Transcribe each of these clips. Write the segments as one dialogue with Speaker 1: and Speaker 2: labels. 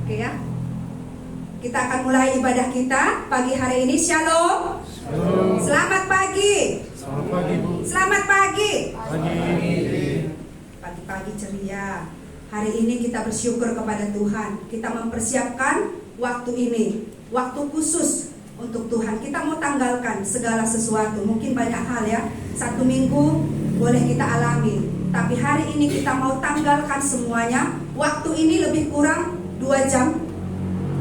Speaker 1: Oke ya. Kita akan mulai ibadah kita pagi hari ini. Shalom.
Speaker 2: Shalom.
Speaker 1: Selamat pagi.
Speaker 2: Selamat pagi, Bu.
Speaker 1: Selamat pagi.
Speaker 2: Pagi.
Speaker 1: Pagi-pagi ceria. Hari ini kita bersyukur kepada Tuhan. Kita mempersiapkan waktu ini, waktu khusus untuk Tuhan. Kita mau tanggalkan segala sesuatu. Mungkin banyak hal ya. 1 minggu boleh kita alami, tapi hari ini kita mau tanggalkan semuanya. Waktu ini lebih kurang 2 jam,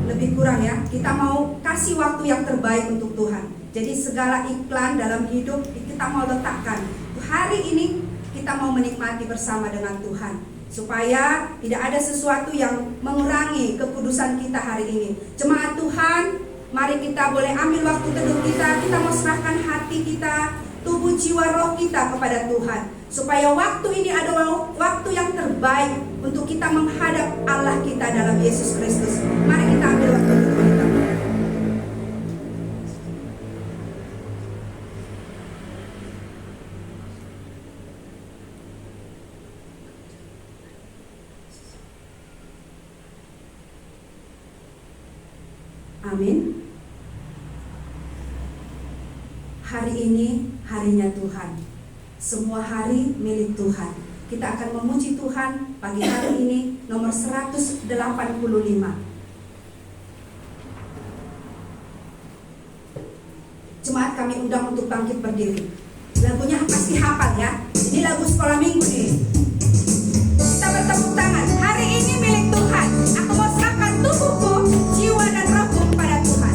Speaker 1: lebih kurang ya. Kita mau kasih waktu yang terbaik untuk Tuhan. Jadi segala iklan dalam hidup kita mau letakkan. Hari ini kita mau menikmati bersama dengan Tuhan, supaya tidak ada sesuatu yang mengurangi kekudusan kita hari ini. Jemaat Tuhan, mari kita boleh ambil waktu teduh kita. Kita mau serahkan hati kita, tubuh, jiwa, roh kita kepada Tuhan, supaya waktu ini adalah waktu yang terbaik untuk kita menghadap Allah kita dalam Yesus Kristus. Mari kita ambil waktu teduh kita. Amin. Hari ini harinya Tuhan. Semua hari milik Tuhan. Kita akan memuji Tuhan pagi hari ini nomor 185. Jemaat kami undang untuk bangkit berdiri. Lagunya pasti hafal ya. Ini lagu sekolah minggu nih. Kita bertepuk tangan. Hari ini milik Tuhan. Aku mau serahkan tubuhku, jiwa dan rohku kepada Tuhan.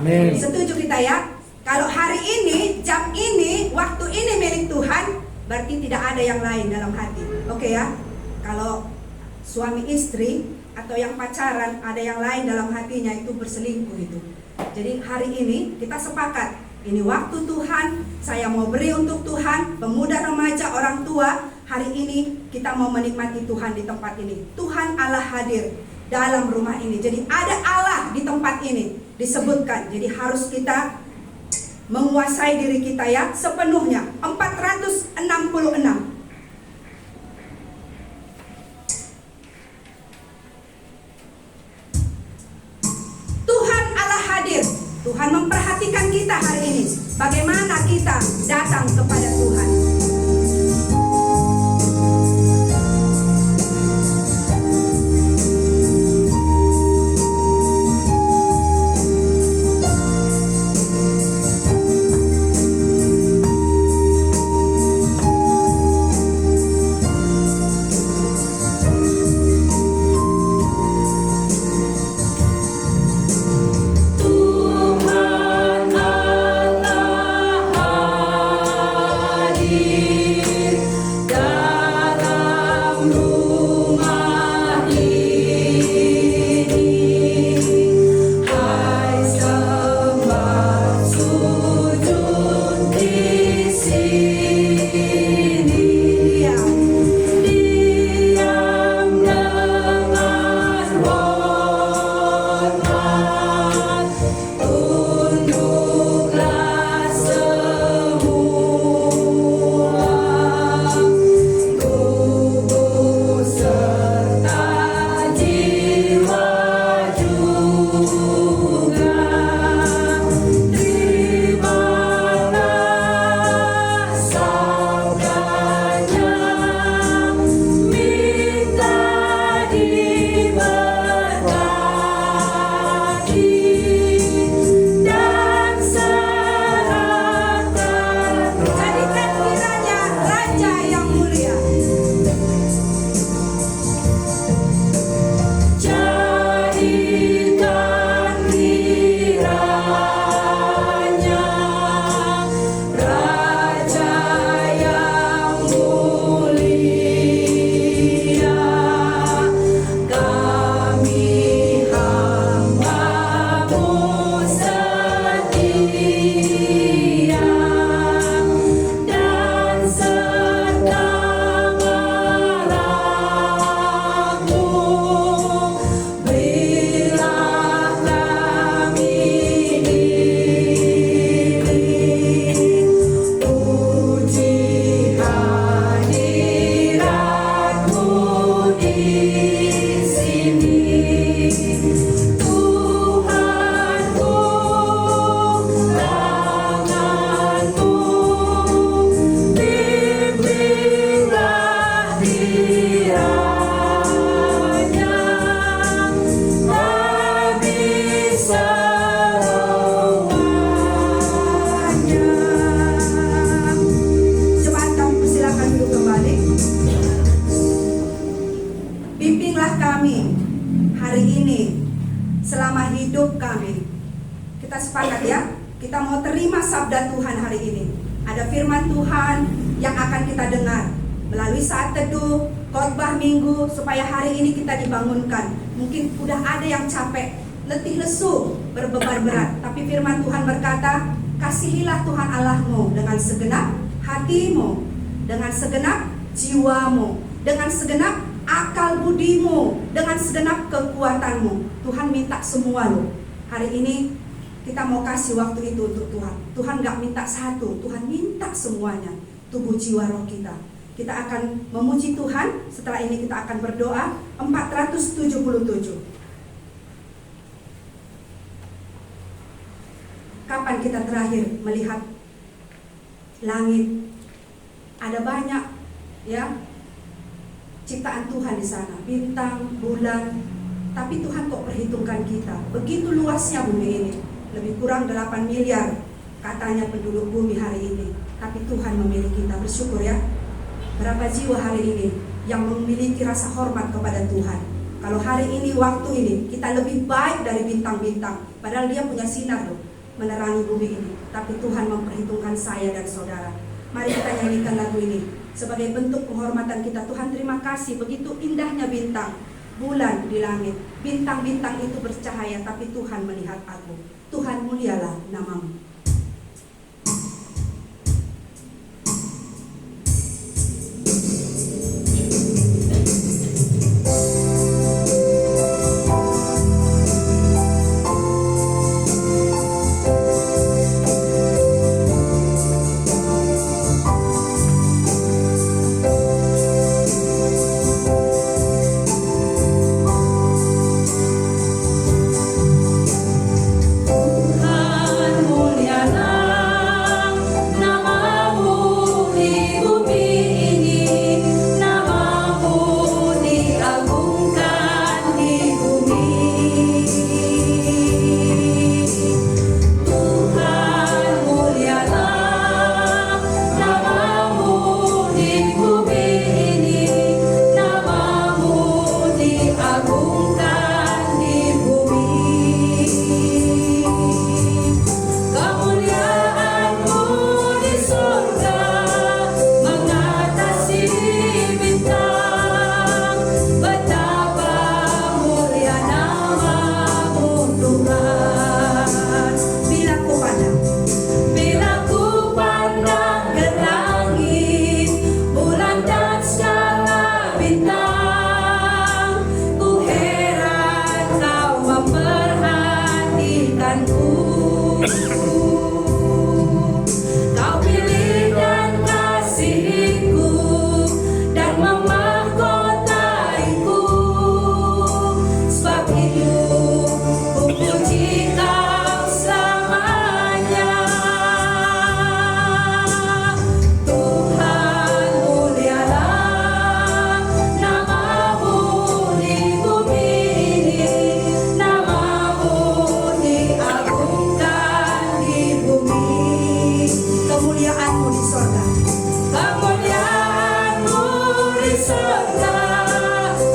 Speaker 1: Setuju kita ya? Kalau hari ini, jam ini, waktu ini milik Tuhan, berarti tidak ada yang lain dalam hati. Oke ya? Kalau suami istri atau yang pacaran ada yang lain dalam hatinya, itu berselingkuh itu. Jadi hari ini kita sepakat, ini waktu Tuhan, saya mau beri untuk Tuhan. Pemuda, remaja, orang tua, hari ini kita mau menikmati Tuhan di tempat ini. Tuhan Allah hadir dalam rumah ini. Jadi ada Allah di tempat ini disebutkan. Jadi harus kita menguasai diri kita ya sepenuhnya. 466. Tuhan Allah Tuhan memperhatikan kita hari ini. Bagaimana kita datang kepada Tuhan.
Speaker 2: sepakat ya, kita mau terima sabda Tuhan hari ini. Ada firman Tuhan yang akan kita dengar melalui saat teduh, khotbah minggu, supaya hari ini kita dibangunkan. Mungkin udah ada yang capek, letih lesu, berbeban berat, tapi firman Tuhan berkata, kasihilah Tuhan Allahmu dengan segenap hatimu, dengan segenap jiwamu, dengan segenap akal budimu, dengan segenap kekuatanmu. Tuhan minta semua loh. Hari ini kita mau kasih waktu itu untuk Tuhan. Tuhan gak minta satu, Tuhan minta semuanya. Tubuh jiwa roh kita. Kita akan memuji Tuhan. Setelah ini kita akan berdoa 477. Kapan kita terakhir melihat langit? Ada banyak ya ciptaan Tuhan di sana, bintang, bulan. Tapi Tuhan kok perhitungkan kita. Begitu luasnya bumi ini. Lebih kurang 8 miliar katanya penduduk bumi hari ini. Tapi Tuhan memilih kita. Bersyukur ya. Berapa jiwa hari ini yang memiliki rasa hormat kepada Tuhan. Kalau hari ini, waktu ini, kita lebih baik dari bintang-bintang. Padahal dia punya sinar loh, menerangi bumi ini. Tapi Tuhan memperhitungkan saya dan saudara. Mari kita nyanyikan lagu ini sebagai bentuk penghormatan kita. Tuhan, terima kasih, begitu indahnya bintang, bulan di langit. Bintang-bintang itu bercahaya, tapi Tuhan melihat aku. Tuhan, mulialah namamu.
Speaker 3: Tuhan
Speaker 1: Tuhanku. Kau pilih dan kasihiku dan memahkotaiku. Sebab itu ku puji Kau selamanya. Tuhan mulialah nama-Mu di bumi ini, nama-Mu diagungkan di bumi. Kemuliaan-Mu di sorga, kemuliaan-Mu di sorga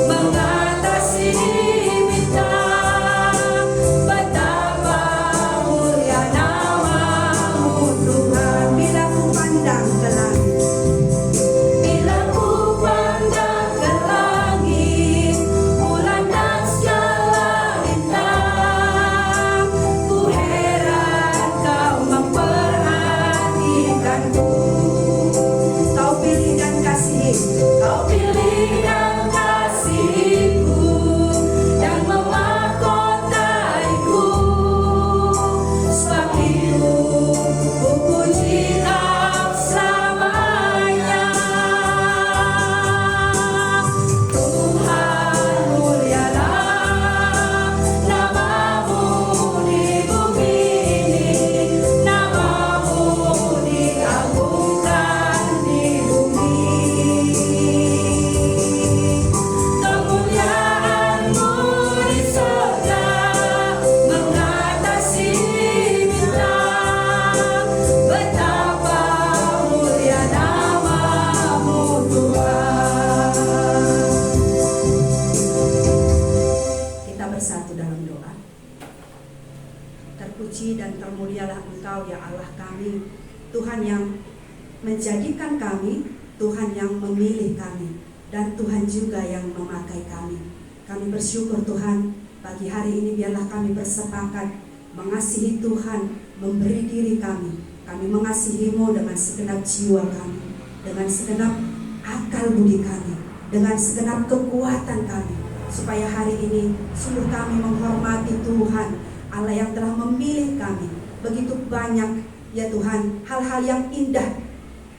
Speaker 1: mengatasi bintang. Betapa mulia nama-Mu Tuhan. Bila ku pandang ke langit, bila ku pandang ke langit, bulan dan segala bintang, ku heran Kau memperhatikanku. Kau pilih dan kasihi, Kau pilih dan kasihiku dan memahkotaiku. Sebab itu ku puji Kau selamanya. Tuhan mulialah nama-Mu di bumi ini, nama-Mu diagungkan di bumi. Kemuliaan-Mu di sorga mengatasi bintang. Betapa mulia nama-Mu Tuhan. Kita bersatu dalam doa. Terpuji dan termulialah Engkau ya Allah kami, Tuhan yang menjadikan kami, Tuhan yang memilih kami, dan Tuhan juga yang memakai kami. Kami bersyukur Tuhan, pagi hari ini biarlah kami bersepakat mengasihi Tuhan, memberi diri kami. Kami mengasihi-Mu dengan segenap jiwa kami, dengan segenap akal budi kami, dengan segenap kekuatan kami, supaya hari ini sungguh kami menghormati Tuhan Allah yang telah memilih kami. Begitu banyak ya Tuhan hal-hal yang indah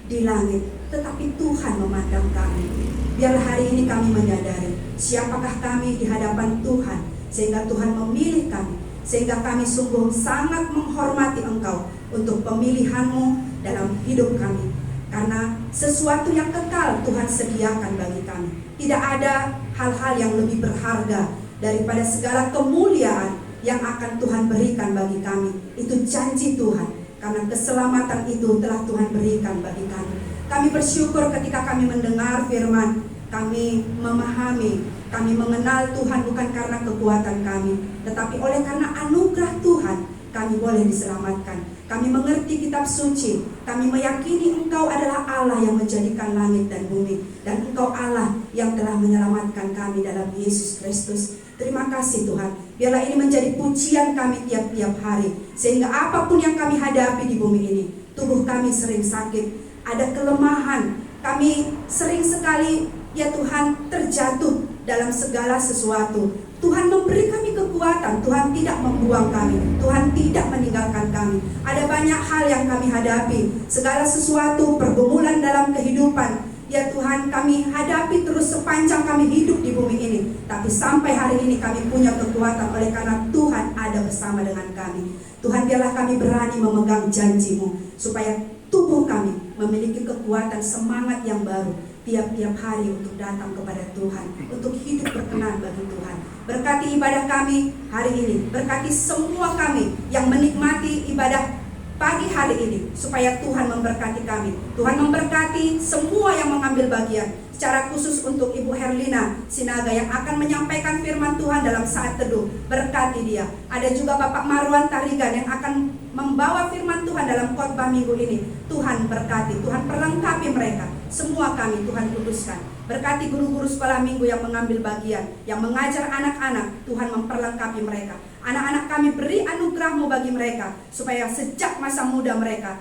Speaker 1: di langit, tetapi Tuhan memandang kami. Biarlah hari ini kami menyadari siapakah kami di hadapan Tuhan, sehingga Tuhan memilih kami, sehingga kami sungguh sangat menghormati Engkau untuk pemilihan-Mu dalam hidup kami. Karena sesuatu yang kekal Tuhan sediakan bagi kami. Tidak ada hal-hal yang lebih berharga daripada segala kemuliaan yang akan Tuhan berikan bagi kami. Itu janji Tuhan, karena keselamatan itu telah Tuhan berikan bagi kami. Kami bersyukur ketika kami mendengar firman, kami memahami, kami mengenal Tuhan bukan karena kekuatan kami, tetapi oleh karena anugerah Tuhan kami boleh diselamatkan. Kami mengerti kitab suci, kami meyakini Engkau adalah Allah yang menjadikan langit dan bumi, dan Engkau Allah yang telah menyelamatkan kami dalam Yesus Kristus. Terima kasih Tuhan, biarlah ini menjadi pujian kami tiap-tiap hari, sehingga apapun yang kami hadapi di bumi ini, tubuh kami sering sakit, ada kelemahan, kami sering sekali ya Tuhan terjatuh dalam segala sesuatu. Tuhan memberi kami kekuatan, Tuhan tidak membuang kami, Tuhan tidak meninggalkan kami. Ada banyak hal yang kami hadapi, segala sesuatu pergumulan dalam kehidupan, ya Tuhan kami hadapi terus sepanjang kami hidup di bumi ini. Tapi sampai hari ini kami punya kekuatan oleh karena Tuhan ada bersama dengan kami. Tuhan biarlah kami berani memegang janji-Mu, supaya tubuh kami memiliki kekuatan semangat yang baru tiap-tiap hari untuk datang kepada Tuhan, untuk hidup berkenan bagi Tuhan. Berkati ibadah kami hari ini, berkati semua kami yang menikmati ibadah pagi hari ini, supaya Tuhan memberkati kami. Tuhan memberkati semua yang mengambil bagian, secara khusus untuk Ibu Herlina Sinaga yang akan menyampaikan firman Tuhan dalam saat teduh. Berkati dia. Ada juga Bapak Marwan Tarigan yang akan membawa firman Tuhan dalam khotbah minggu ini. Tuhan berkati, Tuhan perlengkapi mereka. Semua kami Tuhan kuduskan. Berkati guru-guru sekolah minggu yang mengambil bagian, yang mengajar anak-anak. Tuhan memperlengkapi mereka. Anak-anak kami beri anugerah-Mu bagi mereka, supaya sejak masa muda mereka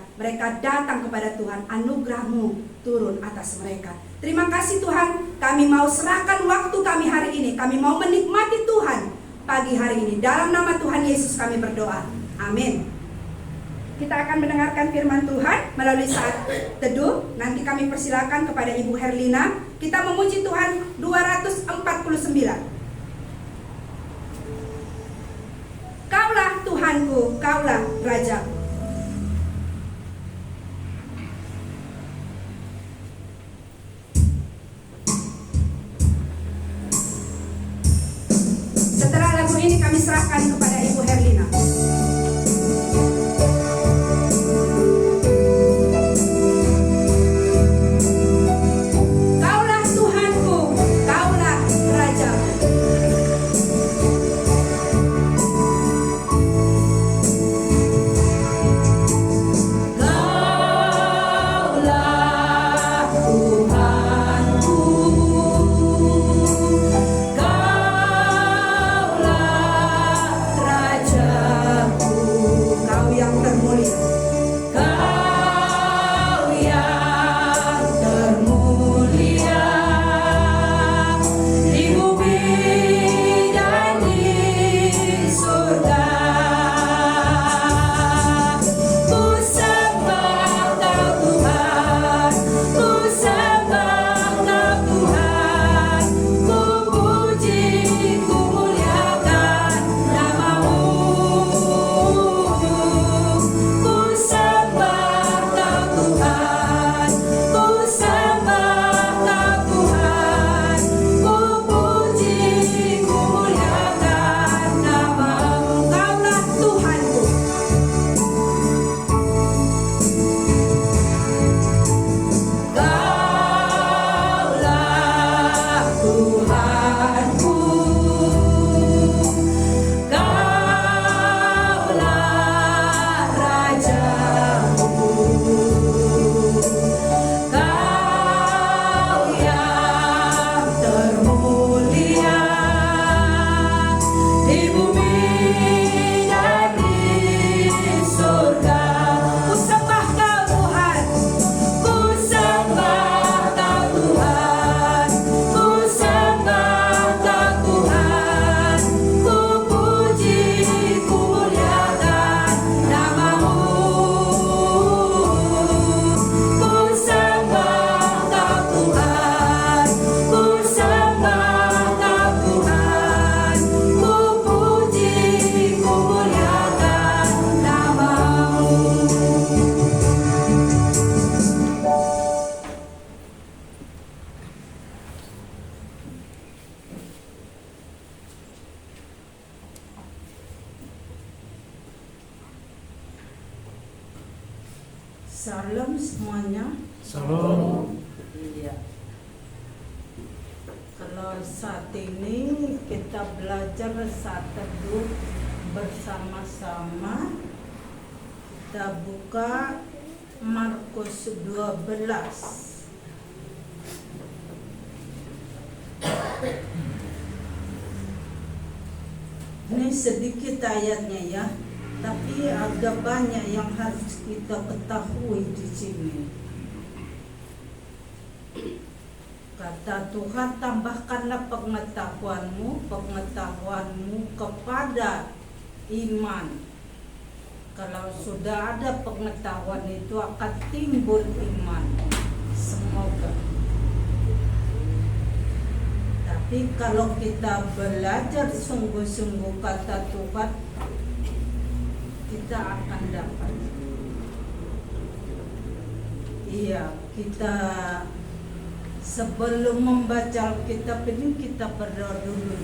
Speaker 1: datang kepada Tuhan. Anugerah-Mu turun atas mereka. Terima kasih Tuhan, kami mau serahkan waktu kami hari ini. Kami mau menikmati Tuhan pagi hari ini. Dalam nama Tuhan Yesus kami berdoa. Amin. Kita akan mendengarkan firman Tuhan melalui saat teduh. Nanti kami persilakan kepada Ibu Herlina. Kita memuji Tuhan 249. Kaulah Tuhanku, Kaulah Rajaku. Setelah lagu ini kami serahkan kepada Ibu Herlina. Kaulah Tuhanku, Kaulah Rajaku. Kaulah Tuhanku, Kaulah Rajaku. Kau yang termulia, Kau yang termulia di bumi dan di surga. Ku sembah Kau Tuhan, ku sembah Kau Tuhan, ku puji, ku muliakan nama-Mu. Ku sembah Kau Tuhan, ku sembah Kau Tuhan, ku puji, ku muliakan nama-Mu. Kaulah Tuhanku. Kaulah Tuhanku, Kaulah Rajaku. Kau yang termulia di bumi dan di surga. Ku sembah Kau Tuhan, ku sembah Kau Tuhan, ku sembah Kau Tuhan, ku puji, ku muliakan nama-Mu. Ku sembah Kau Tuhan, ku sembah Kau Tuhan, ku puji, ku muliakan nama-Mu.
Speaker 3: Salam semuanya.
Speaker 4: Salam.
Speaker 3: Iya. Kalau saat ini kita belajar saat teduh bersama-sama, kita buka Markus 12. Ini sedikit ayatnya ya, tapi agak banyak yang harus kita ketahui di sini. Kata Tuhan, tambahkanlah pengetahuanmu kepada iman. Kalau sudah ada pengetahuan itu akan timbul iman. Semoga. Tapi kalau kita belajar sungguh-sungguh kata Tuhan, kita akan dapat. Iya, kita sebelum membaca Alkitab ini kita berdoa dulu.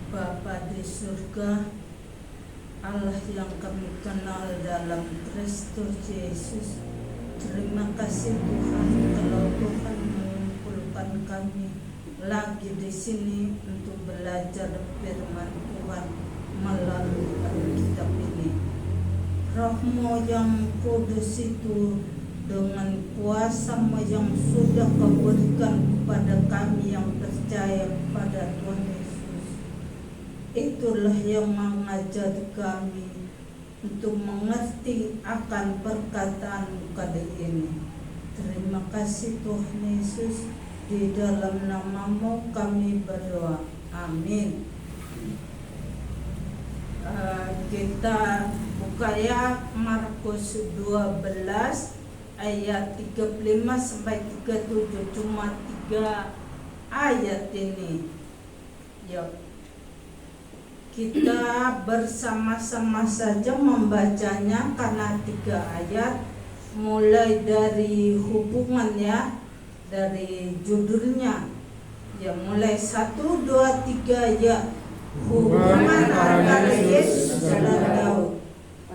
Speaker 3: Bapa di surga, Allah yang kami kenal dalam Kristus Yesus, terima kasih Tuhan kalau Tuhan mengumpulkan kami lagi di sini untuk belajar firman Tuhan melalui Alkitab ini. Roh-Mu yang kudus itu dengan kuasa-Mu yang sudah Kau berikan kepada kami yang percaya pada Tuhan Yesus, itulah yang mengajari kami untuk mengerti akan perkataan-Mu kali ini. Terima kasih Tuhan Yesus, di dalam nama-Mu kami berdoa. Amin. Kita buka ya Markus 12 ayat 35 sampai 37, cuma 3 ayat ini. Yuk, kita bersama-sama saja membacanya karena 3 ayat, mulai dari hubungannya, dari judulnya. Ya, mulai 1, 2, 3 ya. Hubungan antara Yesus dan Daud.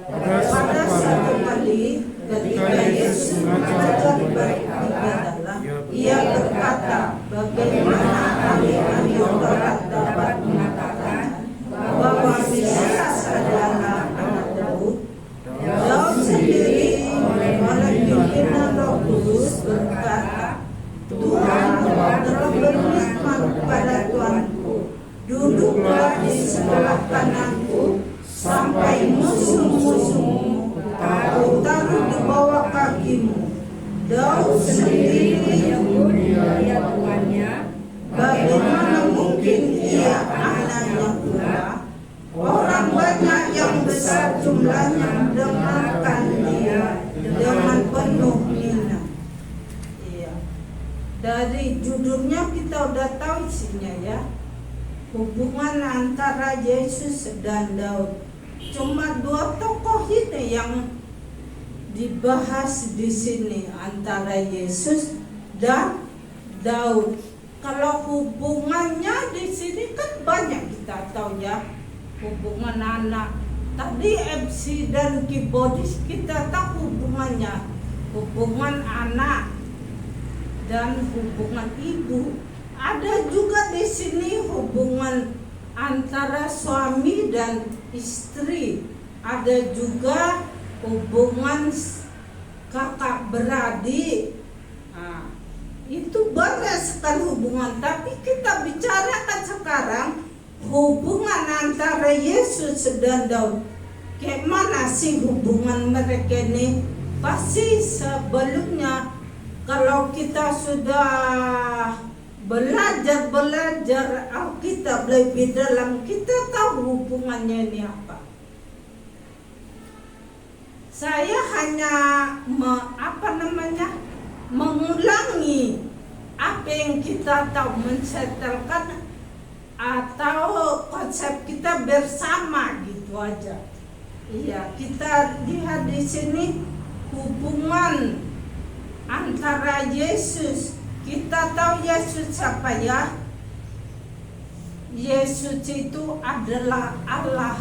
Speaker 3: Pada satu kali ketika Yesus mengajar di bait ibadah, ia berkata, bagaimana ahli-ahli Taurat dapat mengatakan bahwa Mesias adalah anak Daud? Daud sendiri oleh pimpinan Roh Kudus berkata, Tuhan telah berfirman kepada Tuanku, duduklah di sebelah kananku sampai musuh-musuhmu aku taruh di bawah kakimu. Daud sendiri menyebut dia tuannya. Bagaimana mungkin ia anaknya pula? Orang banyak yang besar jumlahnya mendengarkan dia dengan penuh minat. Iya. Dari judulnya kita udah tahu isinya ya. Hubungan antara Yesus dan Daud. Cuma 2 tokoh ini yang dibahas di sini, antara Yesus dan Daud. Kalau hubungannya di sini kan banyak kita tahu ya, hubungan anak. Tadi MC dan Kibodis kita tahu hubungannya, hubungan anak dan hubungan ibu. Ada juga di sini hubungan antara suami dan istri. Ada juga hubungan kakak beradik. Nah, itu banyak sekali hubungan. Tapi kita bicarakan sekarang hubungan antara Yesus dan Daud. Kayak mana sih hubungan mereka ini? Pasti sebelumnya kalau kita sudah belajar Alkitab lebih dalam, kita tahu hubungannya ini apa. Saya hanya mengulangi apa yang kita tahu, mensetelkan atau konsep kita bersama gitu aja. Iya, kita lihat di sini hubungan antara Yesus. Kita tahu Yesus siapa ya? Yesus itu adalah Allah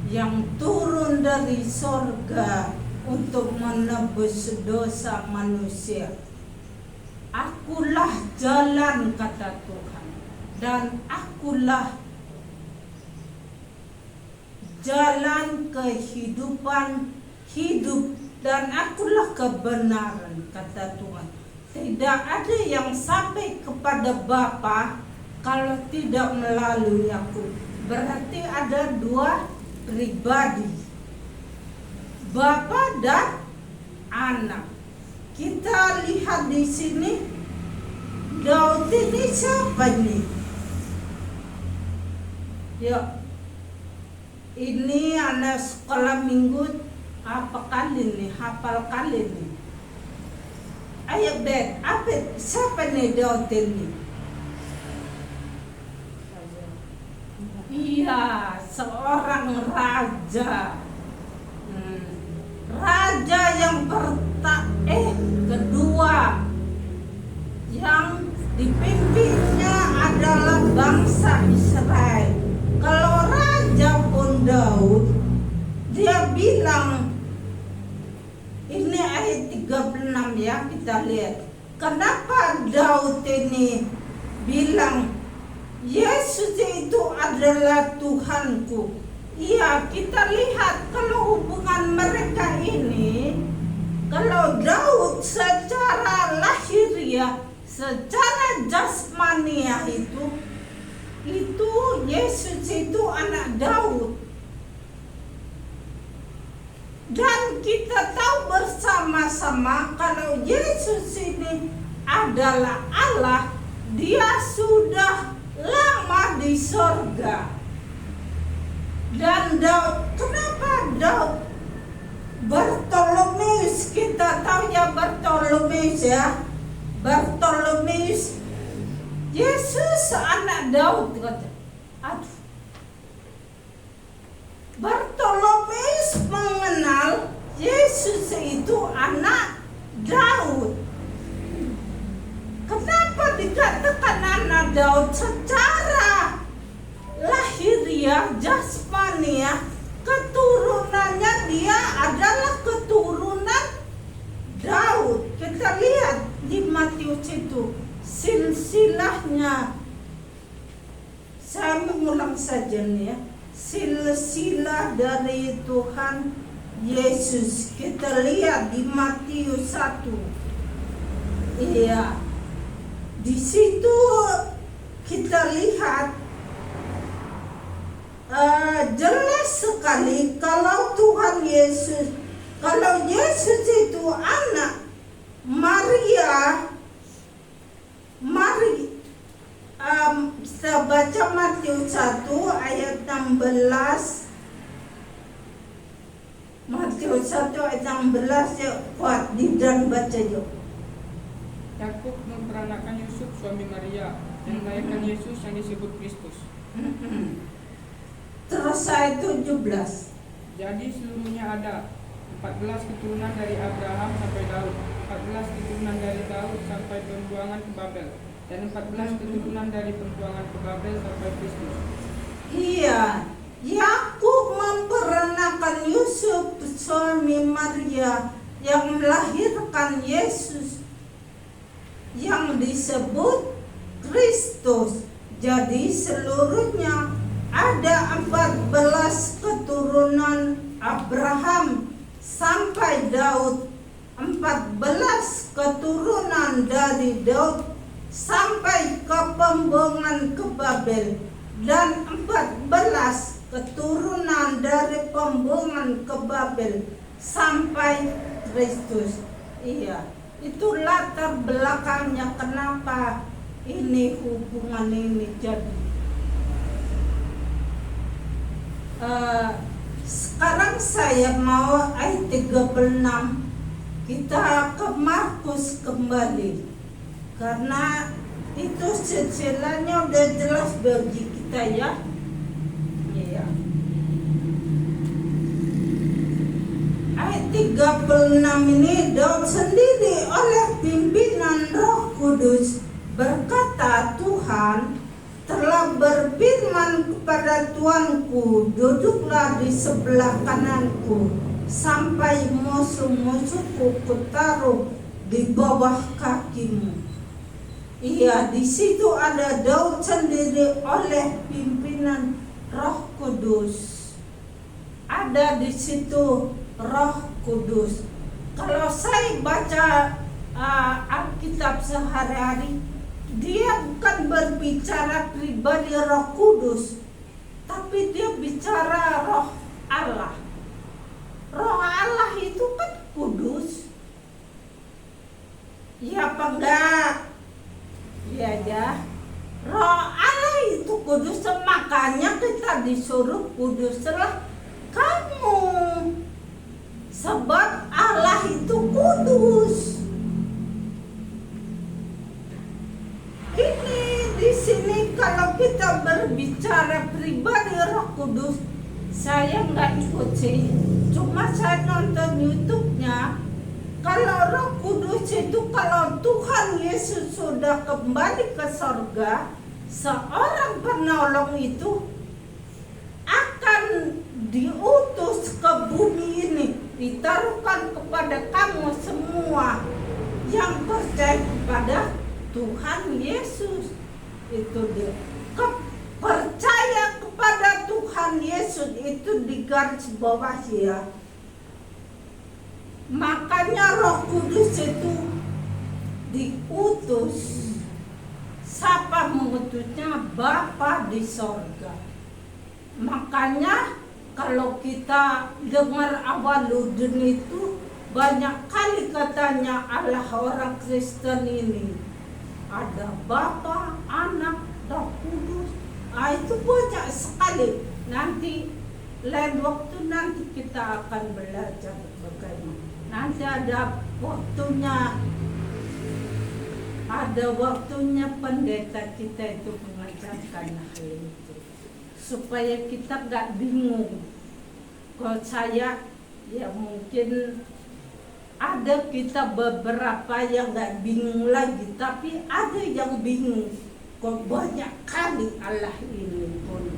Speaker 3: yang turun dari sorga untuk menebus dosa manusia. Akulah jalan, kata Tuhan, dan akulah jalan kehidupan hidup, dan akulah kebenaran, kata Tuhan. Tidak ada yang sampai kepada Bapa kalau tidak melalui aku. Berarti ada 2 pribadi, Bapa dan Anak. Kita lihat di sini, Daud ini siapa ini? Ya, ini anak sekolah minggu apa kali nih? Hafal kali nih. Ayo Bet, apa siapa nih Daud ini? Iya, seorang raja. Raja yang kedua yang dipimpinnya adalah bangsa Israel. Kalau Raja pun Daud, dia bilang, ini ayat 36 ya, kita lihat. Kenapa Daud ini bilang Yesus itu adalah Tuhanku? Iya, kita lihat kalau hubungan mereka ini, kalau Daud secara lahiriah, secara jasmaniah itu Yesus itu anak Daud. Dan kita tahu bersama-sama kalau Yesus ini adalah Allah, dia sudah lama di di sorga. Dan Daud, kenapa Daud? Bartolomeus, kita tahu ya Bartolomeus ya. Bartolomeus, Yesus anak Daud kata. Aduh. Bartolomeus mengenal Yesus itu anak Daud. Kenapa dikatakan anak Daud? Secara lahiriah, jasmaniah, keturunannya dia adalah keturunan Daud. Kita lihat di Matius itu silsilahnya. Saya mengulang saja nih ya. Silsilah dari Tuhan Yesus. Kita lihat di Matius 1. Iya. Di situ kita lihat jelas sekali kalau Tuhan Yesus, kalau Yesus itu anak Maria. Kita baca Matius 1 ayat 16. Matius 1 ayat 16 ya, kuat di dan baca yuk.
Speaker 4: Yakub memperanakan Yusuf suami Maria dan melahirkan Yesus yang disebut Kristus.
Speaker 3: Terus ayat 17.
Speaker 4: Jadi seluruhnya ada 14 keturunan dari Abraham sampai Daud, 14 keturunan dari Daud sampai pembuangan ke Babel, dan 14 keturunan dari pembuangan ke Babel sampai Kristus.
Speaker 3: Iya, Yakub memperanakan Yusuf suami Maria yang melahirkan Yesus yang disebut Kristus. Jadi seluruhnya ada 14 keturunan Abraham sampai Daud, 14 keturunan dari Daud sampai ke pembuangan ke Babel, dan 14 keturunan dari pembuangan ke Babel sampai Kristus. Iya, itu latar belakangnya kenapa ini hubungan ini jadi. Sekarang saya mau ayat 36. Kita ke Markus kembali, karena itu silsilahnya udah jelas bagi kita ya. Iya. Ayat 36 ini, Daud sendiri oleh pimpinan Roh Kudus berkata, Tuhan telah berfirman kepada Tuanku, duduklah di sebelah kananku sampai musuh-musuhku kutaruh di bawah kakimu. Iya, di situ ada Daud sendiri oleh pimpinan Roh Kudus. Ada di situ Roh Kudus. Kalau saya baca Alkitab sehari-hari, dia bukan berbicara pribadi Roh Kudus, tapi dia bicara Roh Allah. Roh Allah itu kan kudus. Iya apa enggak? Iya ya. Roh Allah itu kudus, makanya kita disuruh kuduslah kamu. Sebab Allah itu kudus. Ini di sini kalau kita berbicara pribadi Roh Kudus, saya nggak ikut sih, cuma saya nonton YouTube-nya. Kalau Roh Kudus itu, kalau Tuhan Yesus sudah kembali ke sorga, seorang penolong itu akan diutus ke bumi ini, ditaruhkan kepada kamu semua yang percaya kepada Tuhan Yesus. Itu dia. Percaya kepada Tuhan Yesus itu di garis bawah ya. Makanya Roh Kudus itu diutus. Siapa mengutusnya? Bapa di sorga. Makanya kalau kita dengar Awaludin itu, banyak kali katanya Allah orang Kristen ini ada Bapa, Anak, Roh Kudus. Itu itu banyak sekali. Nanti lain waktu nanti kita akan belajar bagaimana. Nanti ada waktunya pendeta kita itu mengajarkan hal itu supaya kita gak bingung. Kalau saya ya mungkin ada kita beberapa yang gak bingung lagi, tapi ada yang bingung. Kok banyak kali Allah ini pun.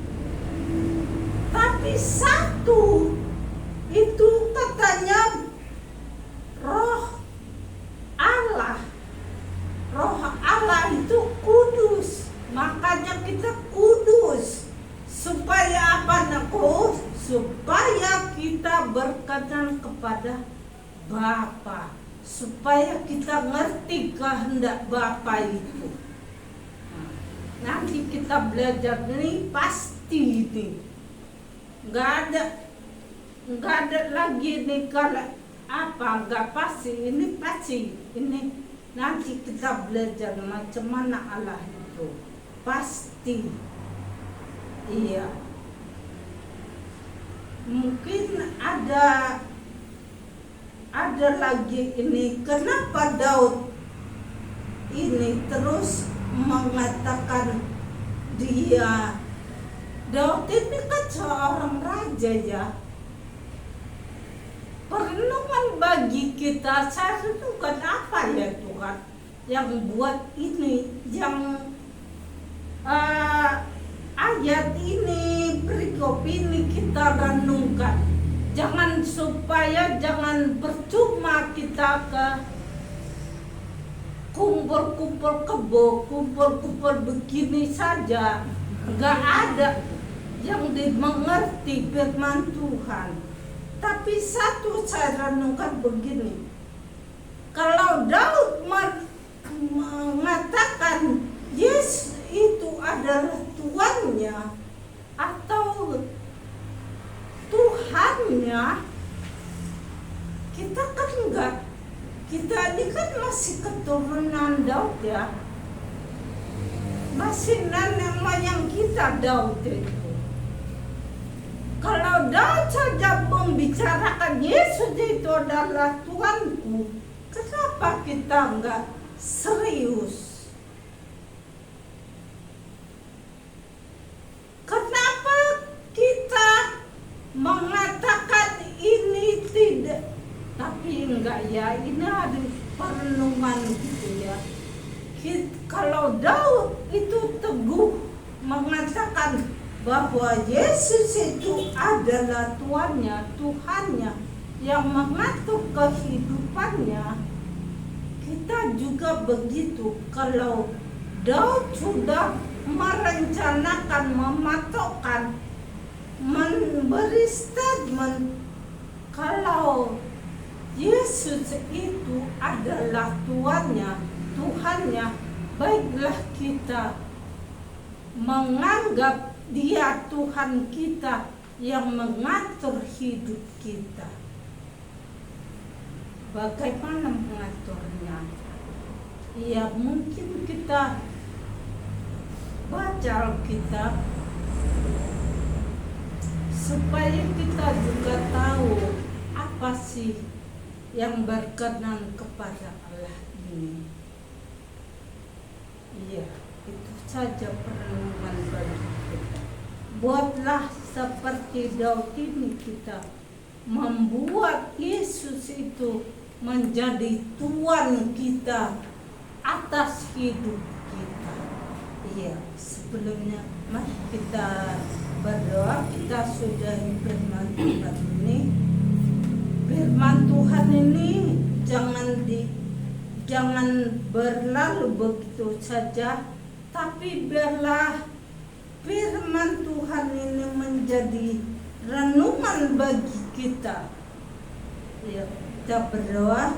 Speaker 3: Tapi satu itu katanya Roh Allah itu kudus. Makanya kita kudus. Supaya apa nakku? Supaya kita berkenan kepada Bapa. Supaya kita ngerti kehendak Bapa itu. Nanti kita belajar ini pasti ini. Nggak ada lagi nih kalau apa nggak pasti, ini pasti ini nanti kita belajar macam mana Allah itu pasti. Iya, mungkin ada lagi ini, kenapa Daud ini terus mengatakan Daud ini kan seorang raja ya. Perenungan bagi kita saya bukan apa ya Tuhan yang buat ini, yang ayat ini, perikop ini kita renungkan. Jangan percuma kita ke kumpul-kumpul kebo, kumpul-kumpul begini saja. Enggak ada yang dimengerti firman Tuhan. Tapi satu saya renungkan begini. Kalau Daud mengatakan Yesus itu adalah Tuannya atau Tuhannya, kita kan enggak. Kita ini kan masih keturunan Daud ya. Masih nenek moyang kita Daud itu. Kalau Daud saja membicarakan Yesus itu adalah Tuanku, kenapa kita enggak serius? Kenapa kita mengatakan ini tidak? Tapi enggak ya, ini ada perenungan gitu ya. Kalau Daud itu teguh mengatakan bahwa Yesus itu adalah Tuhannya yang mengatur kehidupannya, kita juga begitu. Kalau Daud sudah merencanakan, mematokkan, memberi statement kalau Yesus itu adalah Tuhannya, baiklah kita menganggap Dia Tuhan kita yang mengatur hidup kita. Bagaimana mengaturnya? Ya mungkin kita baca Alkitab supaya kita juga tahu apa sih yang berkenan kepada Allah ini. Iya, itu saja perenungan bagi kita. Buatlah seperti Daud ini, kita membuat Yesus itu menjadi Tuhan kita atas hidup kita. Iya, sebelumnya mari kita berdoa. Kita sudah firman Tuhan ini. Firman Tuhan ini jangan berlalu begitu saja, tapi biarlah firman Tuhan ini menjadi renungan bagi kita. Ya, kita berdoa.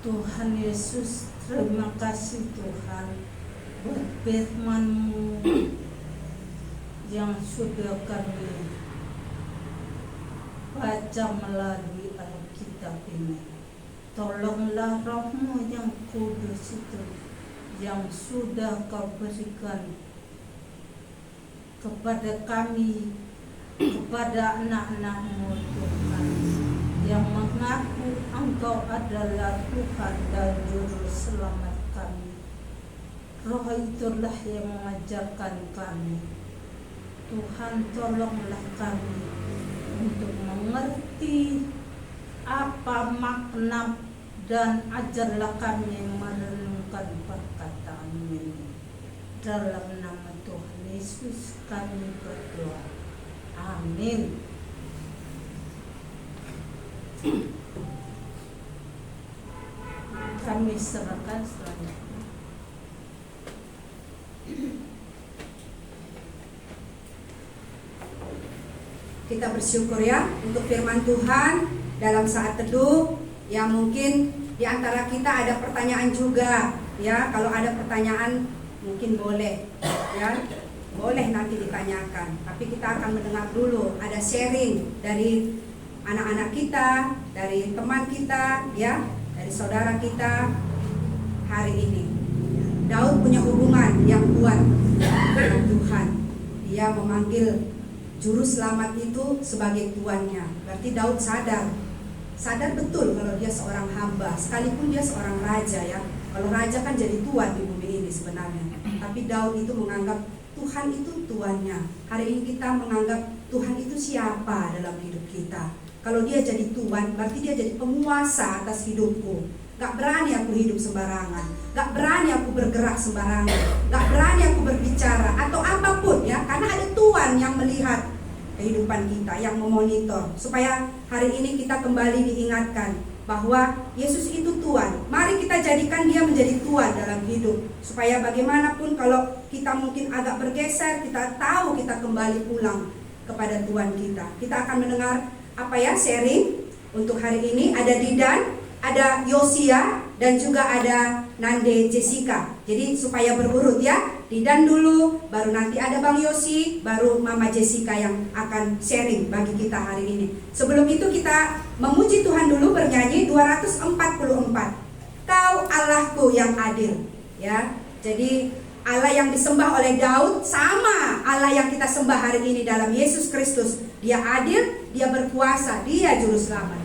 Speaker 3: Tuhan Yesus, terima kasih Tuhan buat firman-Mu yang sudah kami baca melalui Alkitab ini. Tolonglah Roh-Mu yang kudus itu yang sudah Kau berikan kepada kami, kepada anak-anak-Mu Tuhan, yang mengaku Engkau adalah Tuhan dan Juru Selamat kami. Roh itulah yang mengajarkan kami. Tuhan, tolonglah kami untuk mengerti apa makna dan ajarlah kami merenungkan perkataan ini. Dalam nama Tuhan Yesus kami berdoa. Amin. Kami serahkan selanjutnya.
Speaker 1: Kita bersyukur ya untuk firman Tuhan dalam saat teduh. Ya mungkin di antara kita ada pertanyaan juga ya. Kalau ada pertanyaan mungkin boleh ya, boleh nanti ditanyakan. Tapi kita akan mendengar dulu ada sharing dari anak-anak kita, dari teman kita ya, dari saudara kita hari ini. Daud punya hubungan yang kuat dengan Tuhan. Dia memanggil Juru Selamat itu sebagai tuannya. Berarti Daud sadar betul kalau dia seorang hamba, sekalipun dia seorang raja ya. Kalau raja kan jadi tuan di bumi ini sebenarnya. Tapi Daud itu menganggap Tuhan itu tuannya. Hari ini kita menganggap Tuhan itu siapa dalam hidup kita. Kalau dia jadi tuan, berarti dia jadi penguasa atas hidupku. Gak berani aku hidup sembarangan, gak berani aku bergerak sembarangan, gak berani aku berbicara atau apapun ya. Karena ada Tuhan yang melihat kehidupan kita, yang memonitor. Supaya hari ini kita kembali diingatkan bahwa Yesus itu Tuhan. Mari kita jadikan dia menjadi Tuhan dalam hidup. Supaya bagaimanapun kalau kita mungkin agak bergeser, kita tahu kita kembali pulang kepada Tuhan kita. Kita akan mendengar sharing untuk hari ini. Ada Didan, ada Yosia, dan juga ada Nande Jessica. Jadi supaya berurut ya, Didan dulu, baru nanti ada Bang Yosi, baru Mama Jessica yang akan sharing bagi kita hari ini. Sebelum itu kita memuji Tuhan dulu, bernyanyi 244. Kau Allahku yang adil ya. Jadi Allah yang disembah oleh Daud sama Allah yang kita sembah hari ini dalam Yesus Kristus. Dia adil, dia berkuasa, dia Juru Selamat.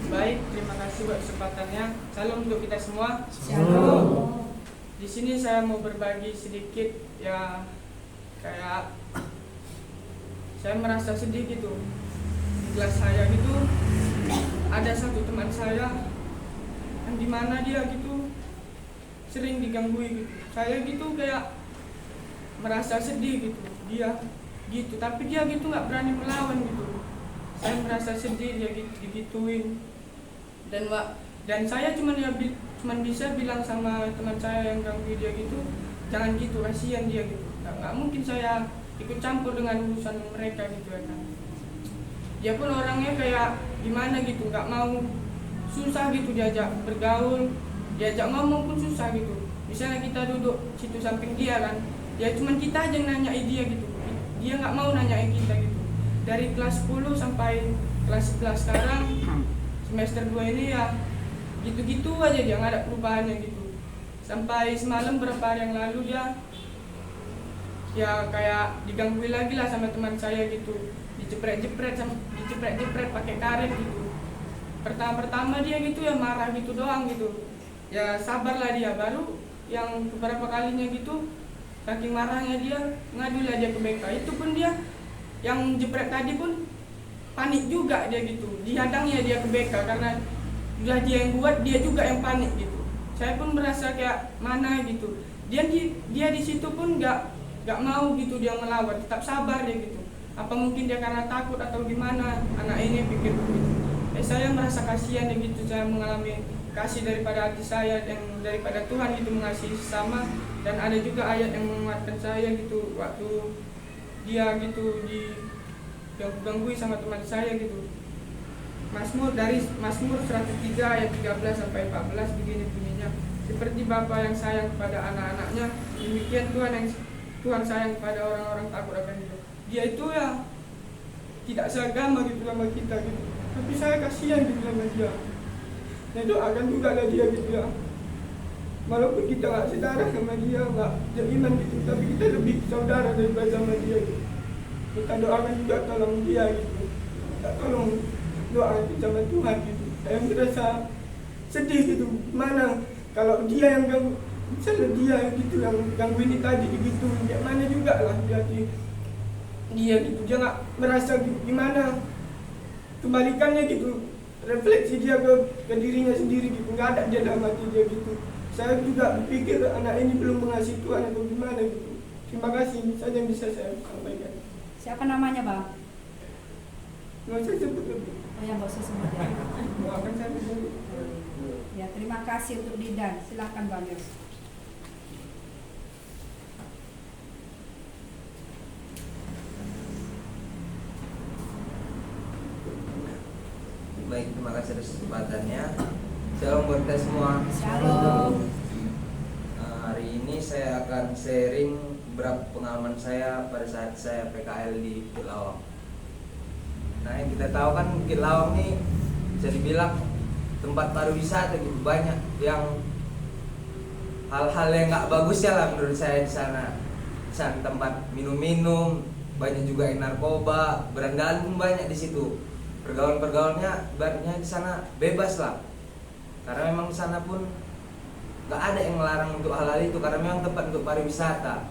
Speaker 4: Baik, terima kasih buat kesempatannya. Salam untuk kita semua.
Speaker 1: Shalom.
Speaker 4: Di sini saya mau berbagi sedikit ya, kayak saya merasa sedih gitu. Di kelas saya gitu ada satu teman saya yang dimana dia gitu sering digangguin gitu. Saya gitu kayak merasa sedih gitu, dia gitu, tapi dia gitu nggak berani melawan gitu. Saya merasa sedih dia gitu, digituin, dan saya cuman bisa bilang sama teman saya yang ganggu dia gitu, jangan gitu, kasihan dia gitu. Nggak mungkin saya ikut campur dengan urusan mereka gitu ya kan. Dia pun orangnya kayak gimana gitu, nggak mau, susah gitu diajak bergaul, diajak ngomong pun susah gitu. Misalnya kita duduk situ samping dia kan, ya cuman kita aja yang nanyain dia gitu, dia nggak mau nanyain kita gitu. Dari kelas 10 sampai kelas 11 sekarang semester 2 ini ya gitu-gitu aja, dia nggak ada perubahannya gitu. Sampai semalam berapa hari yang lalu dia ya kayak digangguin lagi lah sama teman saya gitu, dijepret pakai karet gitu. Pertama dia gitu ya marah gitu doang gitu, ya sabarlah dia. Baru yang beberapa kalinya gitu saking marahnya dia ngadu lah dia ke BK. Itu pun dia yang jepret tadi pun panik juga dia gitu, dihadangnya dia ke BK karena udah dia yang buat, dia juga yang panik gitu. Saya pun merasa kayak mana gitu, dia di situ pun nggak mau gitu dia ngelawan, tetap sabar dia gitu. Apa mungkin dia karena takut atau gimana, anak ini pikir begitu. Saya merasa kasihan ya gitu, saya mengalami kasih daripada hati saya, yang daripada Tuhan gitu mengasihi sesama. Dan ada juga ayat yang menguatkan saya gitu waktu dia gitu diganggu sama teman saya gitu. Mazmur 103 ayat 13 sampai 14 begini bunyinya, seperti Bapa yang sayang kepada anak-anaknya, demikian Tuhan sayang kepada orang-orang takut akan Dia. Dia itu ya tidak seagama gitu sama kita gitu, tapi saya kasihan gitu sama dia. Saya doakan juga lah dia gitu ya. Walaupun kita nggak saudara sama dia, nggak beriman gitu, tapi kita lebih saudara daripada sama dia gitu. Kita doakan juga tolong dia gitu. Kita tolong doa sama Tuhan gitu. Saya merasa sedih gitu. Mana kalau dia yang ganggu, misalnya dia gitu yang ganggu ini tadi gitu, kayak mana juga lah dia gitu. Dia nggak merasa gimana. Kembalikannya gitu, refleksi dia ke dirinya sendiri gitu. Nggak ada dia dalam hati dia gitu. Saya juga berpikir anak ini belum mengasihi Tuhan atau gimana gitu. Terima kasih, saja yang bisa saya sampaikan.
Speaker 2: Siapa namanya, Bang?
Speaker 4: Nggak usah sebut lebih.
Speaker 2: Oh ya, nggak usah sebut ya.
Speaker 4: Doakan saya dulu.
Speaker 2: Ya, terima kasih untuk Didan. Silakan Bang Yos.
Speaker 5: Baik, terima kasih atas kesempatannya. Shalom buat kita semua.
Speaker 2: Shalom.
Speaker 5: Hari ini saya akan sharing beberapa pengalaman saya pada saat saya PKL di Bukit Lawang. Nah, yang kita tahu kan Bukit Lawang ini bisa dibilang tempat pariwisata gitu, banyak yang hal-hal yang nggak bagus ya lah menurut saya di sana. Di sana tempat minum-minum, banyak juga yang narkoba, berandalan pun banyak di situ. Pergaulan-pergaulannya ibaratnya di sana bebas lah. Karena memang di sana pun nggak ada yang melarang untuk hal-hal itu, karena memang tempat untuk pariwisata.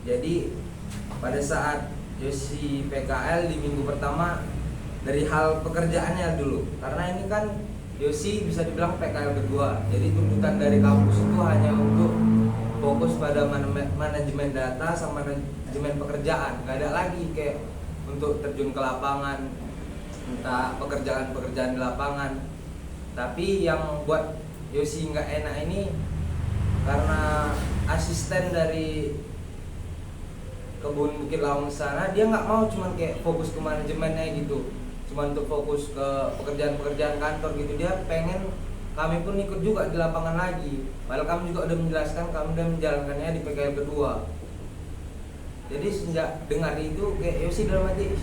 Speaker 5: Jadi pada saat Yosi PKL di minggu pertama, dari hal pekerjaannya dulu, karena ini kan Yosi bisa dibilang PKL kedua, jadi tuntutan dari kampus itu hanya untuk fokus pada manajemen data sama manajemen pekerjaan. Nggak ada lagi kayak untuk terjun ke lapangan, entah pekerjaan-pekerjaan di lapangan. Tapi yang buat Yosi nggak enak ini karena asisten dari kebun Bukit Lawang sana, dia nggak mau cuman kayak fokus ke manajemennya gitu, cuman untuk fokus ke pekerjaan-pekerjaan kantor gitu. Dia pengen kami pun ikut juga di lapangan lagi, padahal kami juga udah menjelaskan kami udah menjalankannya di PKL kedua. Jadi sejak dengar itu kayak Yosi dalam hati,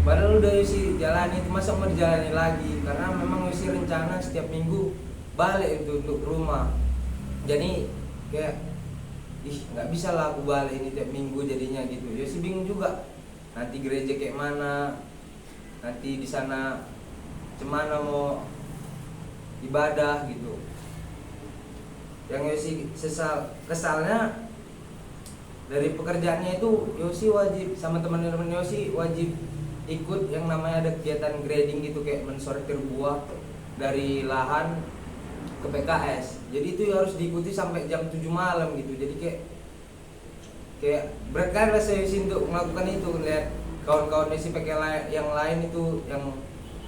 Speaker 5: padahal udah Yosi jalani itu, masa mau dijalani lagi? Karena memang Yosi rencana setiap minggu balik itu untuk rumah. Jadi kayak nggak bisa lah aku balik ini tiap minggu jadinya gitu. Yosi bingung juga, nanti gereja kayak mana, nanti di sana cemana mau ibadah gitu. Yang Yosi kesalnya dari pekerjaannya itu Yosi wajib sama teman-teman Yosi wajib ikut yang namanya ada kegiatan grading gitu, kayak mensortir buah dari lahan ke PKS. Jadi itu harus diikuti sampai jam 7 malam gitu. Jadi kayak berat kan rasanya Yosi untuk melakukan itu. Lihat kawan-kawan Yosi pakai yang lain itu yang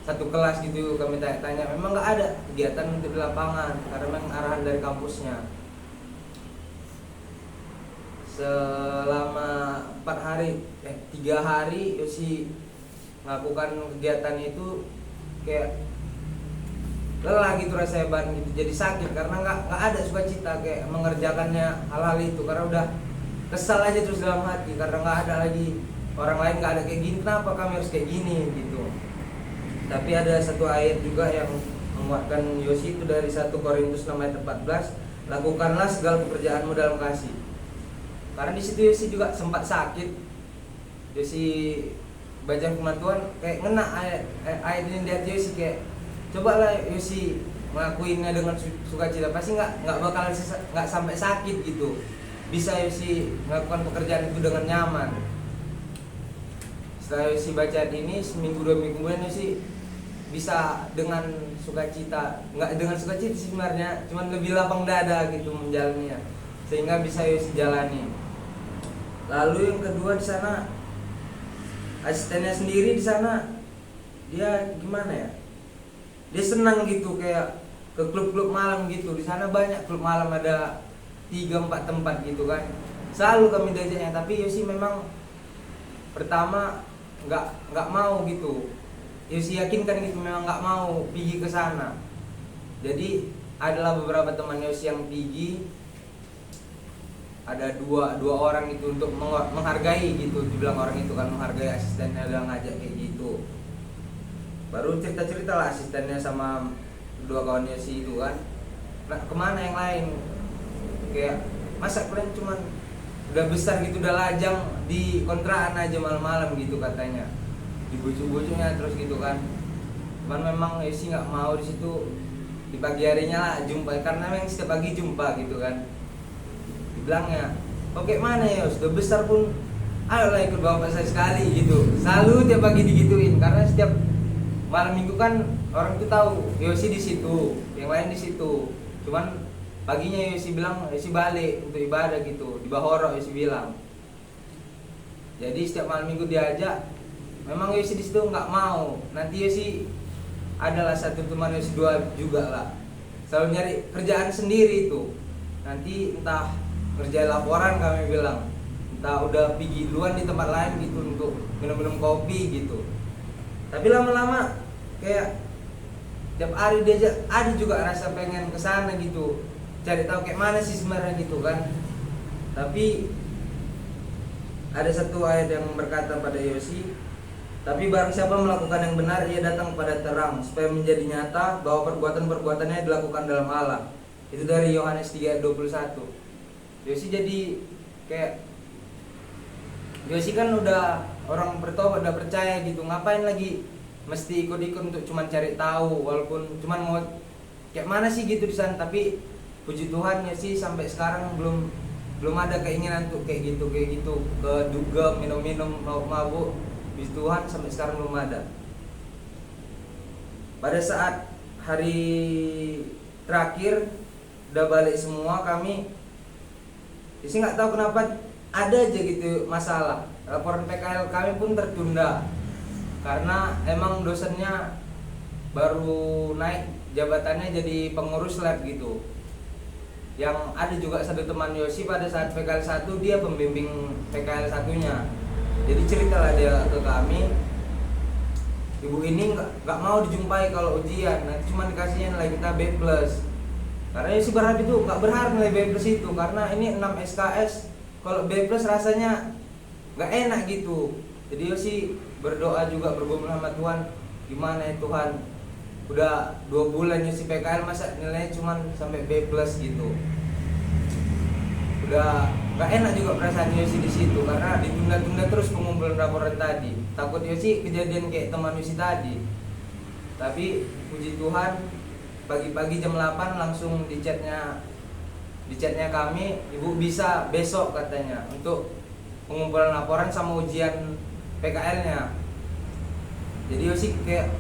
Speaker 5: satu kelas gitu, kami tanya-tanya, memang nggak ada kegiatan untuk di lapangan karena memang arahan dari kampusnya. Selama 3 hari Yosi melakukan kegiatan itu kayak lelah gitu rasanya ban gitu, jadi sakit karena nggak ada sukacita kayak mengerjakannya hal-hal itu, karena udah kesal aja terus dalam hati karena nggak ada lagi orang lain, nggak ada kayak gini, kenapa kami harus kayak gini gitu. Tapi ada satu ayat juga yang menguatkan Yosi itu dari 1 Korintus 6 ayat 14, lakukanlah segala pekerjaanmu dalam kasih. Karena di situ Yosi juga sempat sakit. Yosi baca firman Tuhan kayak ngena ayat ini di hati Yosi, kayak cobalah Yosi ngelakuinnya dengan sukacita, pasti nggak bakal nggak sampai sakit gitu. Bisa Yosi melakukan pekerjaan itu dengan nyaman. Setelah Yosi baca ini, seminggu 2 minggu kemudian Yosi bisa dengan sukacita, nggak dengan sukacita sebenarnya, cuman lebih lapang dada gitu menjalannya, sehingga bisa Yosi jalani. Lalu yang kedua di sana asistennya sendiri di sana dia gimana ya? Dia senang gitu kayak ke klub-klub malam gitu. Di sana banyak klub malam, ada 3-4 tempat gitu kan. Selalu kami diajaknya, tapi Yosi memang pertama nggak mau gitu. Yosi yakinkan gitu memang nggak mau pergi ke sana. Jadi adalah beberapa teman Yosi yang pergi, ada dua orang itu untuk menghargai gitu, dibilang orang itu kan menghargai asistennya udah ngajak kayak gitu. Baru cerita lah asistennya sama 2 kawan Yosi itu kan, nah, kemana yang lain, kayak masa kalian cuman udah besar gitu, udah lajang di kontrakan aja malam-malam gitu katanya, dibujuk-bujuknya terus gitu kan. Cuman memang Yosi nggak mau di situ, di pagi harinya lah jumpa, karena memang setiap pagi jumpa gitu kan. Dibilangnya, oke mana ya, sudah besar pun ayolah ikut bapak saya sekali gitu. Selalu tiap pagi digituin, karena setiap malam minggu kan orang itu tahu Yosi di situ, yang lain di situ. Cuman paginya Yosi bilang Yosi balik untuk ibadah gitu, di Bahoro Yosi bilang. Jadi setiap malam minggu diajak, memang Yosi di situ nggak mau. Nanti Yosi adalah satu teman Yosi 2 juga lah, selalu nyari kerjaan sendiri itu. Nanti entah kerja laporan kami bilang, entah udah pergi duluan di tempat lain gitu untuk minum-minum kopi gitu. Tapi lama-lama kayak tiap hari diajak, ada juga rasa pengen kesana gitu, cari tahu kayak mana sih sebenarnya gitu kan. Tapi ada satu ayat yang berkata pada Yosi, tapi barang siapa melakukan yang benar, ia datang pada terang, supaya menjadi nyata bahwa perbuatan-perbuatannya dilakukan dalam Allah. Itu dari Yohanes 3 ayat 21. Yosi jadi kayak Yosi kan udah orang bertobat, udah percaya gitu, ngapain lagi mesti ikut-ikut untuk cuman cari tahu, walaupun cuman mau kayak mana sih gitu di sana. Tapi puji Tuhan Yosi sampai sekarang belum ada keinginan untuk kayak gitu ke dugem, minum-minum, mabuk. Puji Tuhan sampai sekarang belum ada. Pada saat hari terakhir udah balik semua, kami Yosi nggak tahu kenapa ada aja gitu masalah. Laporan PKL kami pun tertunda karena emang dosennya baru naik jabatannya jadi pengurus lab gitu. Yang ada juga satu teman Yosi pada saat PKL 1 dia pembimbing PKL 1-nya. Jadi ceritalah dia ke kami, ibu ini nggak mau dijumpai kalau ujian, nanti cuma dikasihnya nilai kita B+. Karena Yosi berharap itu nggak berharap nilai B+ itu, karena ini 6 SKS, kalau B+ rasanya nggak enak gitu. Jadi Yosi berdoa juga, bergumul sama Tuhan, gimana ya Tuhan, udah 2 bulan Yosi PKL masa nilainya cuma sampai B+ gitu. Udah nggak enak juga perasaan Yosi di situ, karena ditunda-tunda terus pengumpulan laporan tadi. Takut Yosi kejadian kayak teman Yosi tadi. Tapi puji Tuhan, pagi-pagi jam 8 langsung di chatnya di chatnya kami, ibu bisa besok katanya untuk pengumpulan laporan sama ujian PKL-nya. Jadi Yosi kayak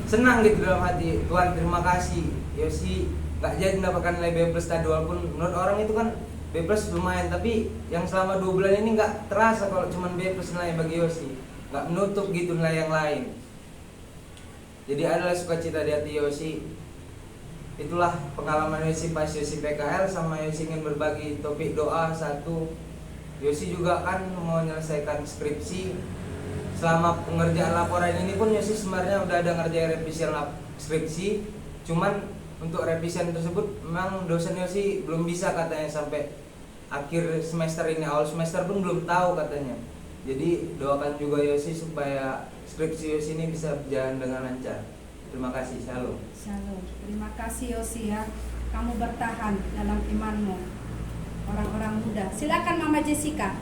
Speaker 5: senang gitu dalam hati, Tuhan terima kasih, Yosi nggak jadi mendapatkan nilai B+ tadi, walaupun menurut orang itu kan B+ lumayan, tapi yang selama 2 bulan ini nggak terasa kalau cuma B+ nilai bagi Yosi, nggak menutup gitu nilai yang lain. Jadi adalah sukacita di hati Yosi. Itulah pengalaman Yosi pas Yosi PKL, sama Yosi ingin berbagi topik doa satu. Yosi juga kan mau menyelesaikan skripsi. Selama pengerjaan laporan ini pun Yosi sebenarnya udah ada ngerjain revisi skripsi, cuman untuk revisian tersebut memang dosen Yosi belum bisa katanya sampai akhir semester ini, awal semester pun belum tahu katanya. Jadi doakan juga Yosi supaya skripsi Yosi ini bisa berjalan dengan lancar. Terima kasih, shalom.
Speaker 2: Shalom. Terima kasih Yosi ya. Kamu bertahan dalam imanmu. Orang-orang muda. Silakan Mama Jessica.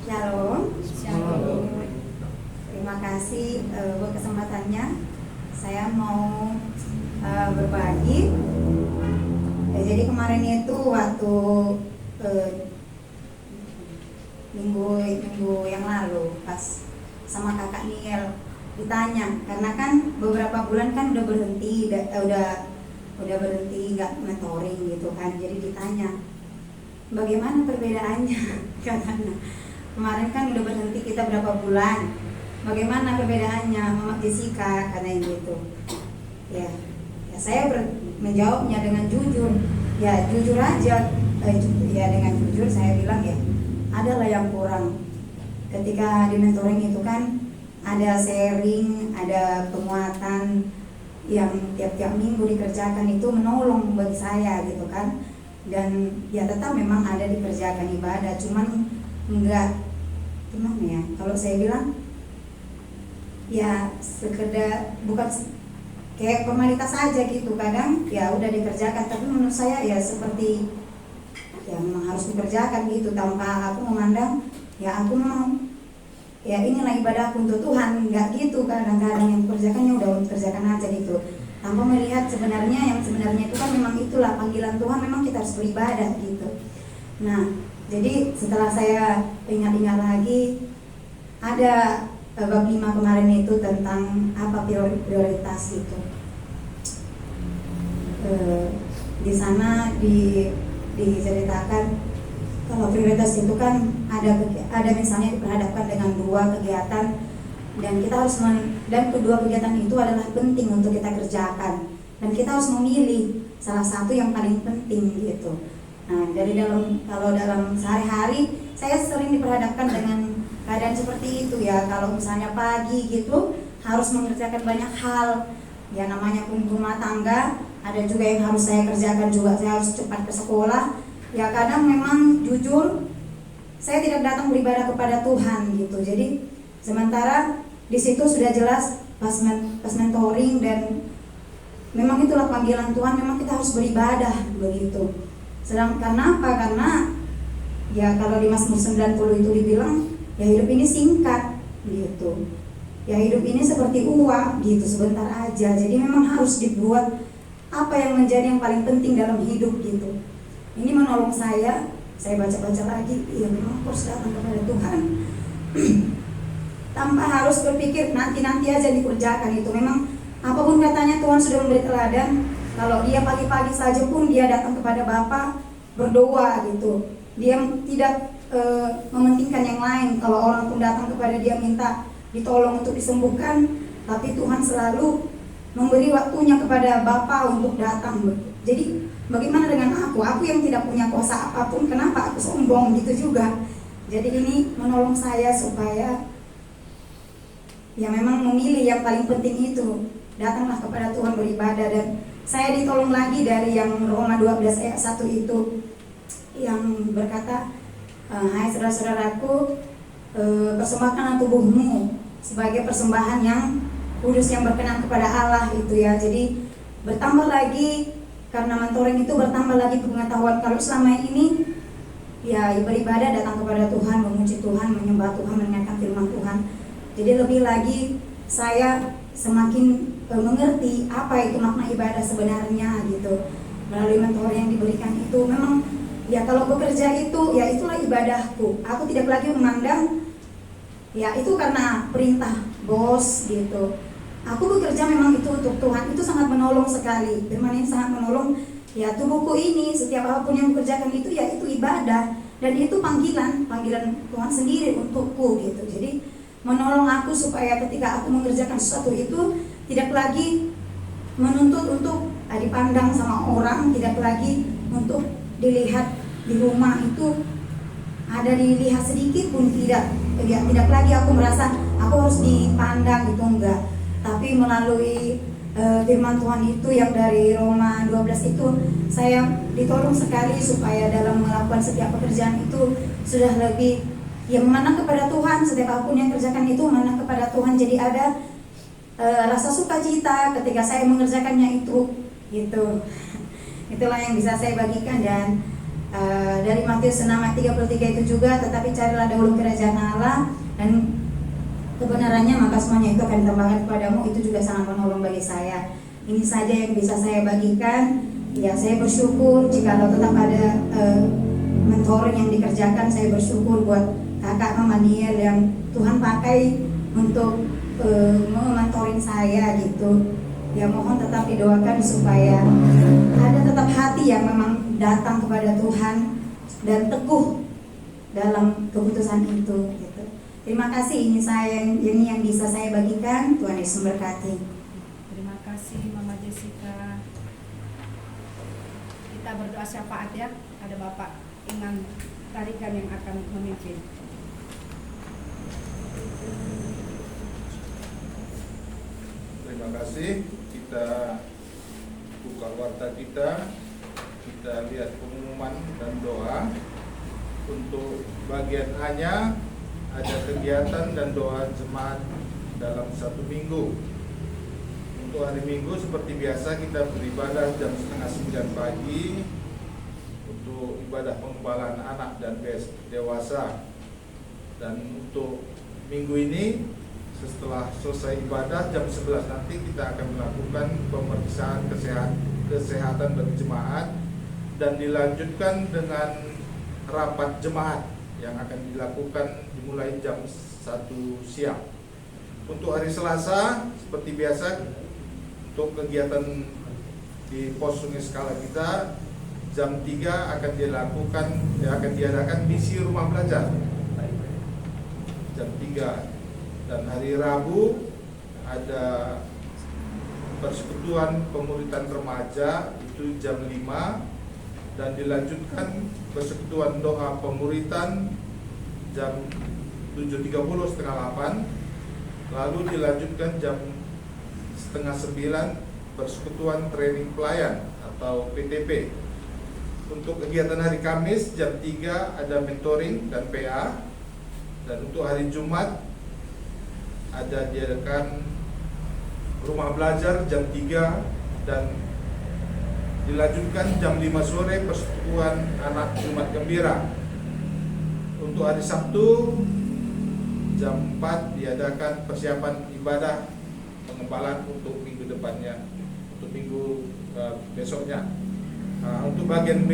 Speaker 6: Shalom.
Speaker 2: Shalom.
Speaker 6: Terima kasih buat kesempatannya. Saya mau berbagi. Jadi kemarin itu waktu minggu yang lalu pas sama kakak Niel ditanya, karena kan beberapa bulan kan udah berhenti, udah berhenti nggak mentoring gitu kan. Jadi ditanya bagaimana perbedaannya katanya. Kemarin kan udah berhenti kita berapa bulan, bagaimana perbedaannya Mama Jessica, katanya gitu. Ya saya menjawabnya dengan jujur, ya jujur aja, ya dengan jujur saya bilang ya adalah yang kurang. Ketika di mentoring itu kan ada sharing, ada penguatan yang tiap-tiap minggu dikerjakan, itu menolong bagi saya gitu kan. Dan ya tetap memang ada dikerjakan ibadah, cuman enggak gimana ya, kalau saya bilang ya sekedar bukan kayak formalitas aja gitu. Kadang ya udah dikerjakan, tapi menurut saya ya seperti ya memang harus dikerjakan gitu, tanpa aku memandang ya aku mau ya inilah ibadahku untuk Tuhan, enggak gitu. Kadang-kadang yang dikerjakannya udah dikerjakan aja gitu, tanpa melihat sebenarnya yang sebenarnya itu kan memang itulah panggilan Tuhan, memang kita harus beribadah gitu. Nah, jadi setelah saya ingat-ingat lagi, ada bab 5 kemarin itu tentang apa prioritas gitu. Di sana diceritakan kalau prioritas itu kan ada misalnya diperhadapkan dengan 2 kegiatan, dan kita harus dan kedua kegiatan itu adalah penting untuk kita kerjakan, dan kita harus memilih salah satu yang paling penting gitu. Nah, kalau dalam sehari-hari saya sering diperhadapkan dengan keadaan seperti itu ya. Kalau misalnya pagi gitu harus mengerjakan banyak hal, ya namanya pun rumah tangga, ada juga yang harus saya kerjakan juga. Saya harus cepat ke sekolah. Ya kadang memang jujur saya tidak datang beribadah kepada Tuhan gitu. Jadi sementara di situ sudah jelas pas mentoring, dan memang itulah panggilan Tuhan, memang kita harus beribadah begitu. Karena apa? Karena ya kalau di Mazmur 90 itu dibilang ya hidup ini singkat gitu. Ya hidup ini seperti uap gitu, sebentar aja. Jadi memang harus dibuat apa yang menjadi yang paling penting dalam hidup gitu. Ini menolong saya baca-baca lagi, ya memang harus datang kepada Tuhan. Tanpa harus berpikir nanti aja dikerjakan itu. Memang apapun katanya Tuhan sudah memberi teladan. Kalau dia pagi-pagi saja pun dia datang kepada Bapa berdoa gitu. Dia tidak mementingkan yang lain. Kalau orang pun datang kepada dia minta ditolong untuk disembuhkan, tapi Tuhan selalu memberi waktunya kepada Bapa untuk datang. Jadi bagaimana dengan aku yang tidak punya kuasa apapun, kenapa aku sombong gitu juga. Jadi ini menolong saya supaya ya memang memilih yang paling penting itu. Datanglah kepada Tuhan beribadah. Dan saya ditolong lagi dari yang Roma 12 ayat 1 itu yang berkata, hai saudara-saudaraku, persembahkanlah tubuhmu sebagai persembahan yang kudus, yang berkenan kepada Allah itu ya. Jadi bertambah lagi, karena mentoring itu bertambah lagi pengetahuan. Kalau selama ini ya beribadah, datang kepada Tuhan, memuji Tuhan, menyembah Tuhan, mendengarkan firman Tuhan. Jadi lebih lagi saya semakin mengerti apa itu makna ibadah sebenarnya gitu. Melalui mentor yang diberikan itu memang ya kalau bekerja itu ya itulah ibadahku. Aku tidak lagi memandang ya itu karena perintah bos gitu. Aku bekerja memang itu untuk Tuhan. Itu sangat menolong sekali. Firman ini sangat menolong. Ya tubuhku ini setiap apapun yang kukerjakan itu ya itu ibadah, dan itu panggilan Tuhan sendiri untukku gitu. Jadi menolong aku supaya ketika aku mengerjakan sesuatu itu tidak lagi menuntut untuk dipandang sama orang, tidak lagi untuk dilihat di rumah itu ada dilihat sedikit pun tidak lagi aku merasa aku harus dipandang gitu, enggak. Tapi melalui firman Tuhan itu yang dari Roma 12 itu saya ditolong sekali supaya dalam melakukan setiap pekerjaan itu sudah lebih yang memandang kepada Tuhan. Setiap apapun yang kerjakan itu memandang kepada Tuhan. Jadi ada rasa sukacita ketika saya mengerjakannya itu gitu. Itulah yang bisa saya bagikan. Dan dari Matius 6 ayat 33 itu juga, tetapi carilah dahulu kerajaan Allah dan kebenarannya, maka semuanya itu akan ditambahkan kepadamu. Itu juga sangat menolong bagi saya. Ini saja yang bisa saya bagikan. Ya, saya bersyukur jika tetap ada mentoring yang dikerjakan. Saya bersyukur buat kakak Mama Niel yang Tuhan pakai untuk mementoring saya gitu. Ya, mohon tetap didoakan supaya ada tetap hati yang memang datang kepada Tuhan dan teguh dalam keputusan itu gitu. Terima kasih, ini yang bisa saya bagikan. Tuhan Yesus memberkati.
Speaker 2: Terima kasih Mama Jessica. Kita berdoa syafaat ya. Ada Bapak Ingan Tarikan yang akan memimpin.
Speaker 7: Terima kasih. Kita buka warta kita lihat pengumuman dan doa. Untuk bagian A-nya ada kegiatan dan doa jemaat dalam 1 minggu. Untuk hari Minggu seperti biasa kita beribadah jam 8:30 pagi untuk ibadah pengembalaan anak dan dewasa. Dan untuk minggu ini setelah selesai ibadah jam 11 nanti kita akan melakukan pemeriksaan kesehatan bagi jemaat dan dilanjutkan dengan rapat jemaat yang akan dilakukan dimulai jam 1 siang. Untuk hari Selasa seperti biasa untuk kegiatan di pos Sungai Skala kita jam 3 akan diadakan misi rumah belajar jam 3. Dan hari Rabu ada persekutuan pemuritan remaja itu jam 5, dan dilanjutkan persekutuan doa pemuritan jam 7.30 setengah 8, lalu dilanjutkan jam setengah 9 persekutuan training pelayan atau PTP. Untuk kegiatan hari Kamis jam 3 ada mentoring dan PA, dan untuk hari Jumat ada diadakan rumah belajar jam 3 dan dilanjutkan jam 5 sore persekutuan anak Jumat Gembira. Untuk hari Sabtu jam 4 diadakan persiapan ibadah pengembalaan untuk minggu depannya, untuk minggu besoknya. Untuk bagian B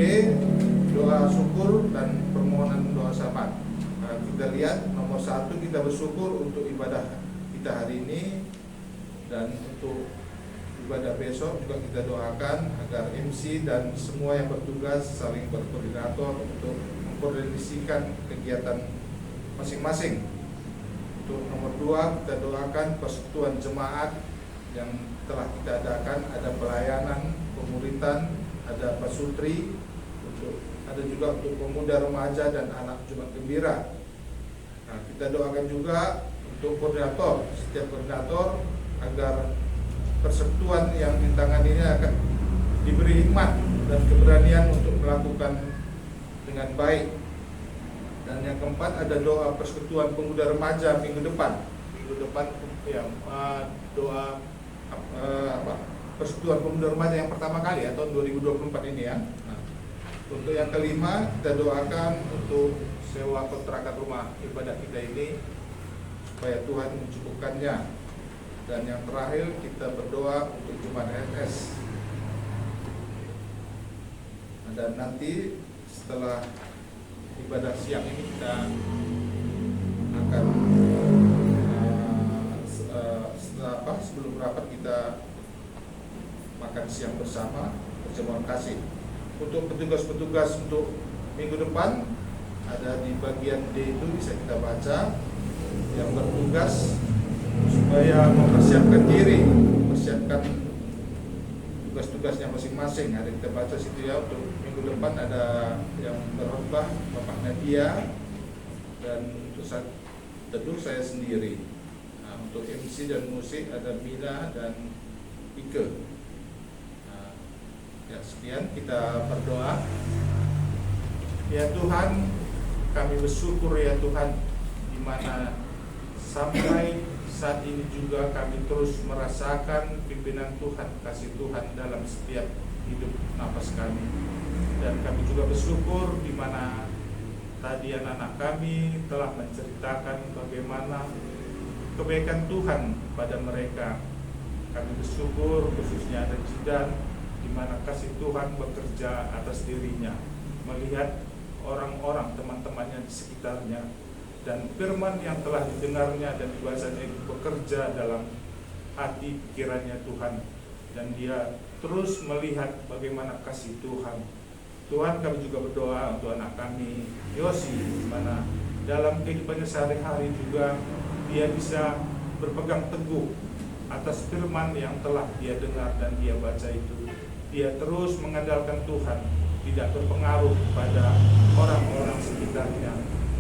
Speaker 7: doa syukur dan permohonan doa syafaat. Kita lihat nomor 1 kita bersyukur untuk ibadah kita hari ini, dan untuk ibadah besok juga kita doakan agar MC dan semua yang bertugas saling berkoordinator untuk mengkoordinasikan kegiatan masing-masing. Untuk nomor 2 kita doakan persekutuan jemaat yang telah kita adakan, ada pelayanan, pemuritan, ada pasutri, ada juga untuk pemuda remaja dan anak Jumat Gembira. Nah, kita doakan juga untuk koordinator, setiap koordinator agar persekutuan yang ditangani ini akan diberi hikmat dan keberanian untuk melakukan dengan baik. Dan yang keempat ada doa persekutuan pemuda remaja minggu depan ya, doa persekutuan pemuda remaja yang pertama kali ya tahun 2024 ini ya. Nah, Untuk yang kelima, kita doakan untuk sewa kontrakan rumah ibadah kita ini supaya Tuhan mencukupkannya. Dan yang terakhir, kita berdoa untuk Jemaat RS. Dan nanti setelah ibadah siang ini kita akan sebelum rapat kita makan siang bersama berjamuan kasih. Untuk petugas-petugas untuk minggu depan ada di bagian D itu bisa kita baca, yang bertugas supaya mempersiapkan diri, mempersiapkan tugas-tugasnya masing-masing. Ada kita baca situ ya. Untuk minggu depan ada yang berkhotbah Bapak Nadia, dan untuk teduh saya sendiri. Nah, untuk MC dan musik ada Mila dan Ike. Ya, sekian kita berdoa. Ya Tuhan, kami bersyukur ya Tuhan, di mana sampai saat ini juga kami terus merasakan pimpinan Tuhan, kasih Tuhan dalam setiap hidup nafas kami. Dan kami juga bersyukur di mana tadi anak-anak kami telah menceritakan bagaimana kebaikan Tuhan pada mereka. Kami bersyukur khususnya ada Jidan, di mana kasih Tuhan bekerja atas dirinya, melihat orang-orang teman-temannya di sekitarnya, dan firman yang telah didengarnya dan dibacanya itu bekerja dalam hati pikirannya Tuhan, dan dia terus melihat bagaimana kasih Tuhan. Tuhan, kami juga berdoa untuk anak kami Yosi, di mana dalam kehidupannya sehari-hari juga dia bisa berpegang teguh atas firman yang telah dia dengar dan dia baca itu. Dia terus mengandalkan Tuhan, tidak berpengaruh pada orang-orang sekitarnya.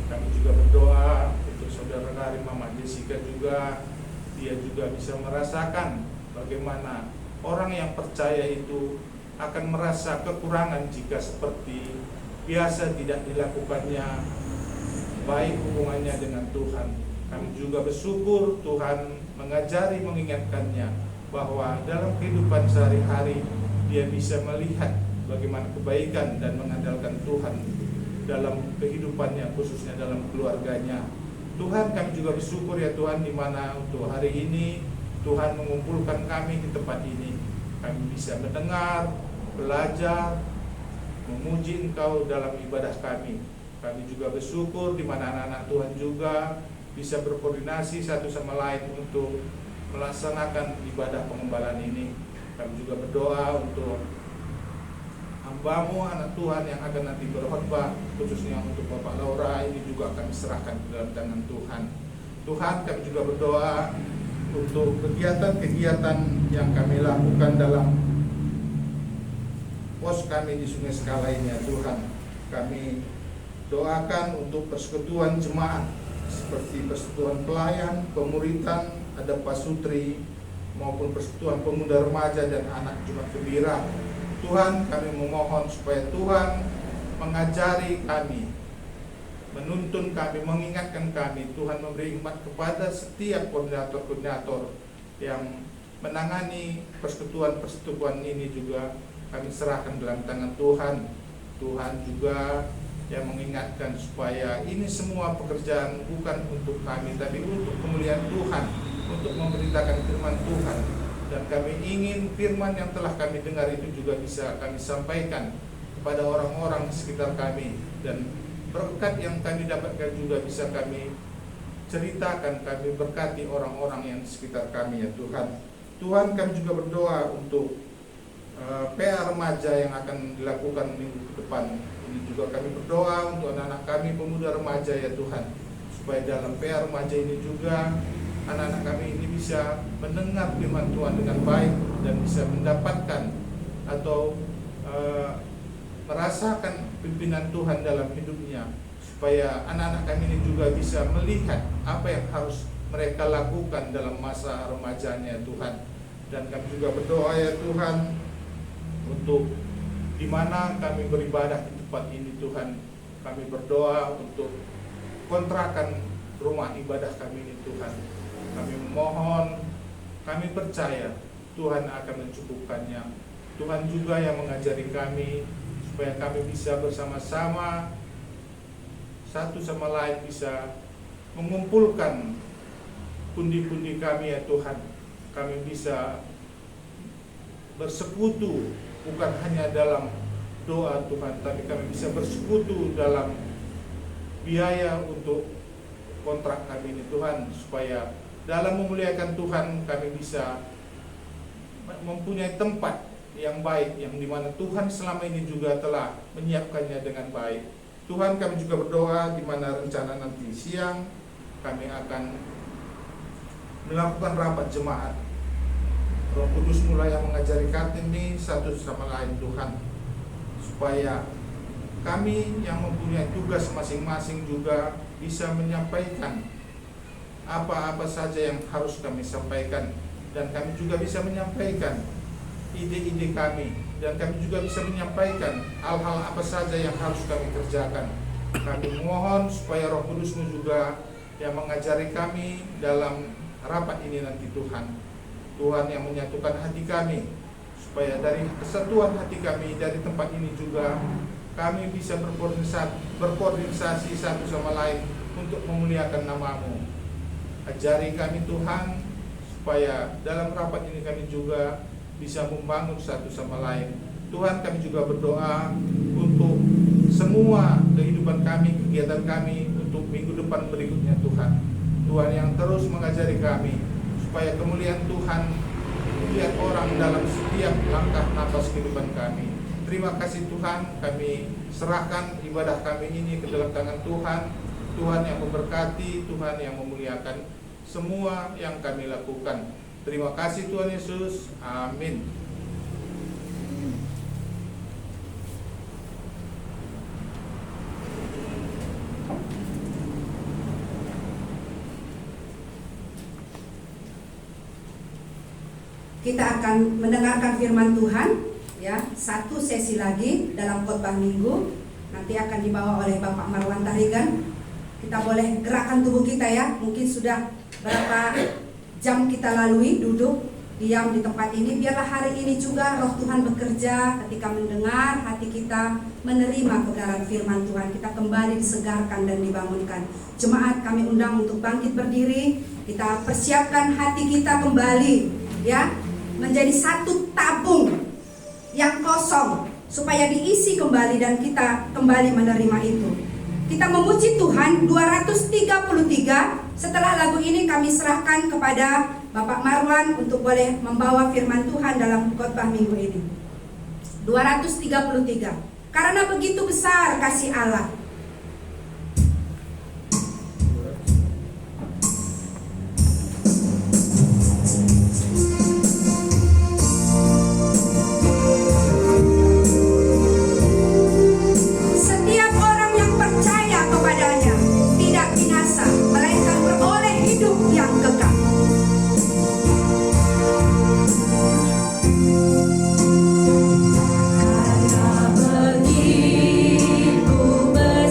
Speaker 7: Kami juga berdoa untuk saudara kami Mama Jessica juga, dia juga bisa merasakan bagaimana orang yang percaya itu akan merasa kekurangan jika seperti biasa tidak dilakukannya baik hubungannya dengan Tuhan. Kami juga bersyukur Tuhan mengajari, mengingatkannya bahwa dalam kehidupan sehari-hari dia bisa melihat bagaimana kebaikan dan mengandalkan Tuhan dalam kehidupannya, khususnya dalam keluarganya. Tuhan, kami juga bersyukur ya Tuhan, di mana untuk hari ini Tuhan mengumpulkan kami di tempat ini. Kami bisa mendengar, belajar, memuji Engkau dalam ibadah kami. Kami juga bersyukur di mana anak-anak Tuhan juga bisa berkoordinasi satu sama lain untuk melaksanakan ibadah pengembalaan ini. Kami juga berdoa untuk hamba-Mu anak Tuhan yang akan nanti berkhotbah, khususnya untuk Bapak Laura, ini juga kami serahkan ke dalam tangan Tuhan. Tuhan, kami juga berdoa untuk kegiatan-kegiatan yang kami lakukan dalam pos kami di Sungai Skala ini ya Tuhan. Kami doakan untuk persekutuan jemaat seperti persekutuan pelayan, pemuritan, ada pasutri, maupun persekutuan pemuda remaja dan anak Jumat Gembira. Tuhan, kami memohon supaya Tuhan mengajari kami, menuntun kami, mengingatkan kami. Tuhan memberi hikmat kepada setiap koordinator-koordinator yang menangani persekutuan-persekutuan ini juga kami serahkan dalam tangan Tuhan. Tuhan juga yang mengingatkan supaya ini semua pekerjaan bukan untuk kami, tapi untuk kemuliaan Tuhan, untuk memberitakan firman Tuhan. Dan kami ingin firman yang telah kami dengar itu juga bisa kami sampaikan kepada orang-orang di sekitar kami, dan berkat yang kami dapatkan juga bisa kami ceritakan, kami berkati orang-orang yang di sekitar kami ya Tuhan. Tuhan, kami juga berdoa untuk PA remaja yang akan dilakukan minggu ke depan. Ini juga kami berdoa untuk anak-anak kami pemuda remaja ya Tuhan, supaya dalam PA remaja ini juga anak-anak kami ini bisa mendengar firman Tuhan dengan baik dan bisa mendapatkan atau merasakan pimpinan Tuhan dalam hidupnya, supaya anak-anak kami ini juga bisa melihat apa yang harus mereka lakukan dalam masa remajanya Tuhan. Dan kami juga berdoa ya Tuhan untuk di mana kami beribadah di tempat ini Tuhan. Kami berdoa untuk kontrakan rumah ibadah kami ini Tuhan. Kami memohon, kami percaya Tuhan akan mencukupkannya. Tuhan juga yang mengajari kami supaya kami bisa bersama-sama satu sama lain bisa mengumpulkan pundi-pundi kami ya Tuhan. Kami bisa bersekutu bukan hanya dalam doa Tuhan, tapi kami bisa bersekutu dalam biaya untuk kontrak kami ini Tuhan, supaya dalam memuliakan Tuhan kami bisa mempunyai tempat yang baik, yang dimana Tuhan selama ini juga telah menyiapkannya dengan baik. Tuhan, kami juga berdoa di mana rencana nanti siang kami akan melakukan rapat jemaat. Roh Kudus mulai yang mengajari kami ini satu sama lain Tuhan, supaya kami yang mempunyai tugas masing-masing juga bisa menyampaikan apa-apa saja yang harus kami sampaikan, dan kami juga bisa menyampaikan ide-ide kami, dan kami juga bisa menyampaikan hal-hal apa saja yang harus kami kerjakan. Kami mohon supaya Roh Kudus-Mu juga yang mengajari kami dalam rapat ini nanti Tuhan. Tuhan yang menyatukan hati kami, supaya dari kesatuan hati kami dari tempat ini juga kami bisa berkoordinasi satu sama lain untuk memuliakan nama-Mu. Ajari kami Tuhan, supaya dalam rapat ini kami juga bisa membangun satu sama lain. Tuhan, kami juga berdoa untuk semua kehidupan kami, kegiatan kami untuk minggu depan berikutnya Tuhan. Tuhan yang terus mengajari kami, supaya kemuliaan Tuhan melihat orang dalam setiap langkah nafas kehidupan kami. Terima kasih Tuhan, kami serahkan ibadah kami ini ke dalam tangan Tuhan. Tuhan yang memberkati, Tuhan yang memuliakan semua yang kami lakukan. Terima kasih Tuhan Yesus, amin.
Speaker 1: Kita akan mendengarkan firman Tuhan, ya, satu sesi lagi dalam khotbah minggu. Nanti akan dibawa oleh Bapak Marwan Tarigan. Kita boleh gerakkan tubuh kita ya. Mungkin sudah berapa jam kita lalui duduk diam di tempat ini. Biarlah hari ini juga Roh Tuhan bekerja ketika mendengar hati kita menerima kebenaran firman Tuhan. Kita kembali disegarkan dan dibangunkan. Jemaat, kami undang untuk bangkit berdiri. Kita persiapkan hati kita kembali, ya, menjadi satu tabung yang kosong, supaya diisi kembali dan kita kembali menerima itu. Kita memuji Tuhan 233. Setelah lagu ini kami serahkan kepada Bapak Marwan untuk boleh membawa firman Tuhan dalam khotbah minggu ini. 233. Karena begitu besar kasih Allah. Setiap orang yang percaya kepadanya tidak binasa, melainkan beroleh hidup yang kekal. Karena begitu besar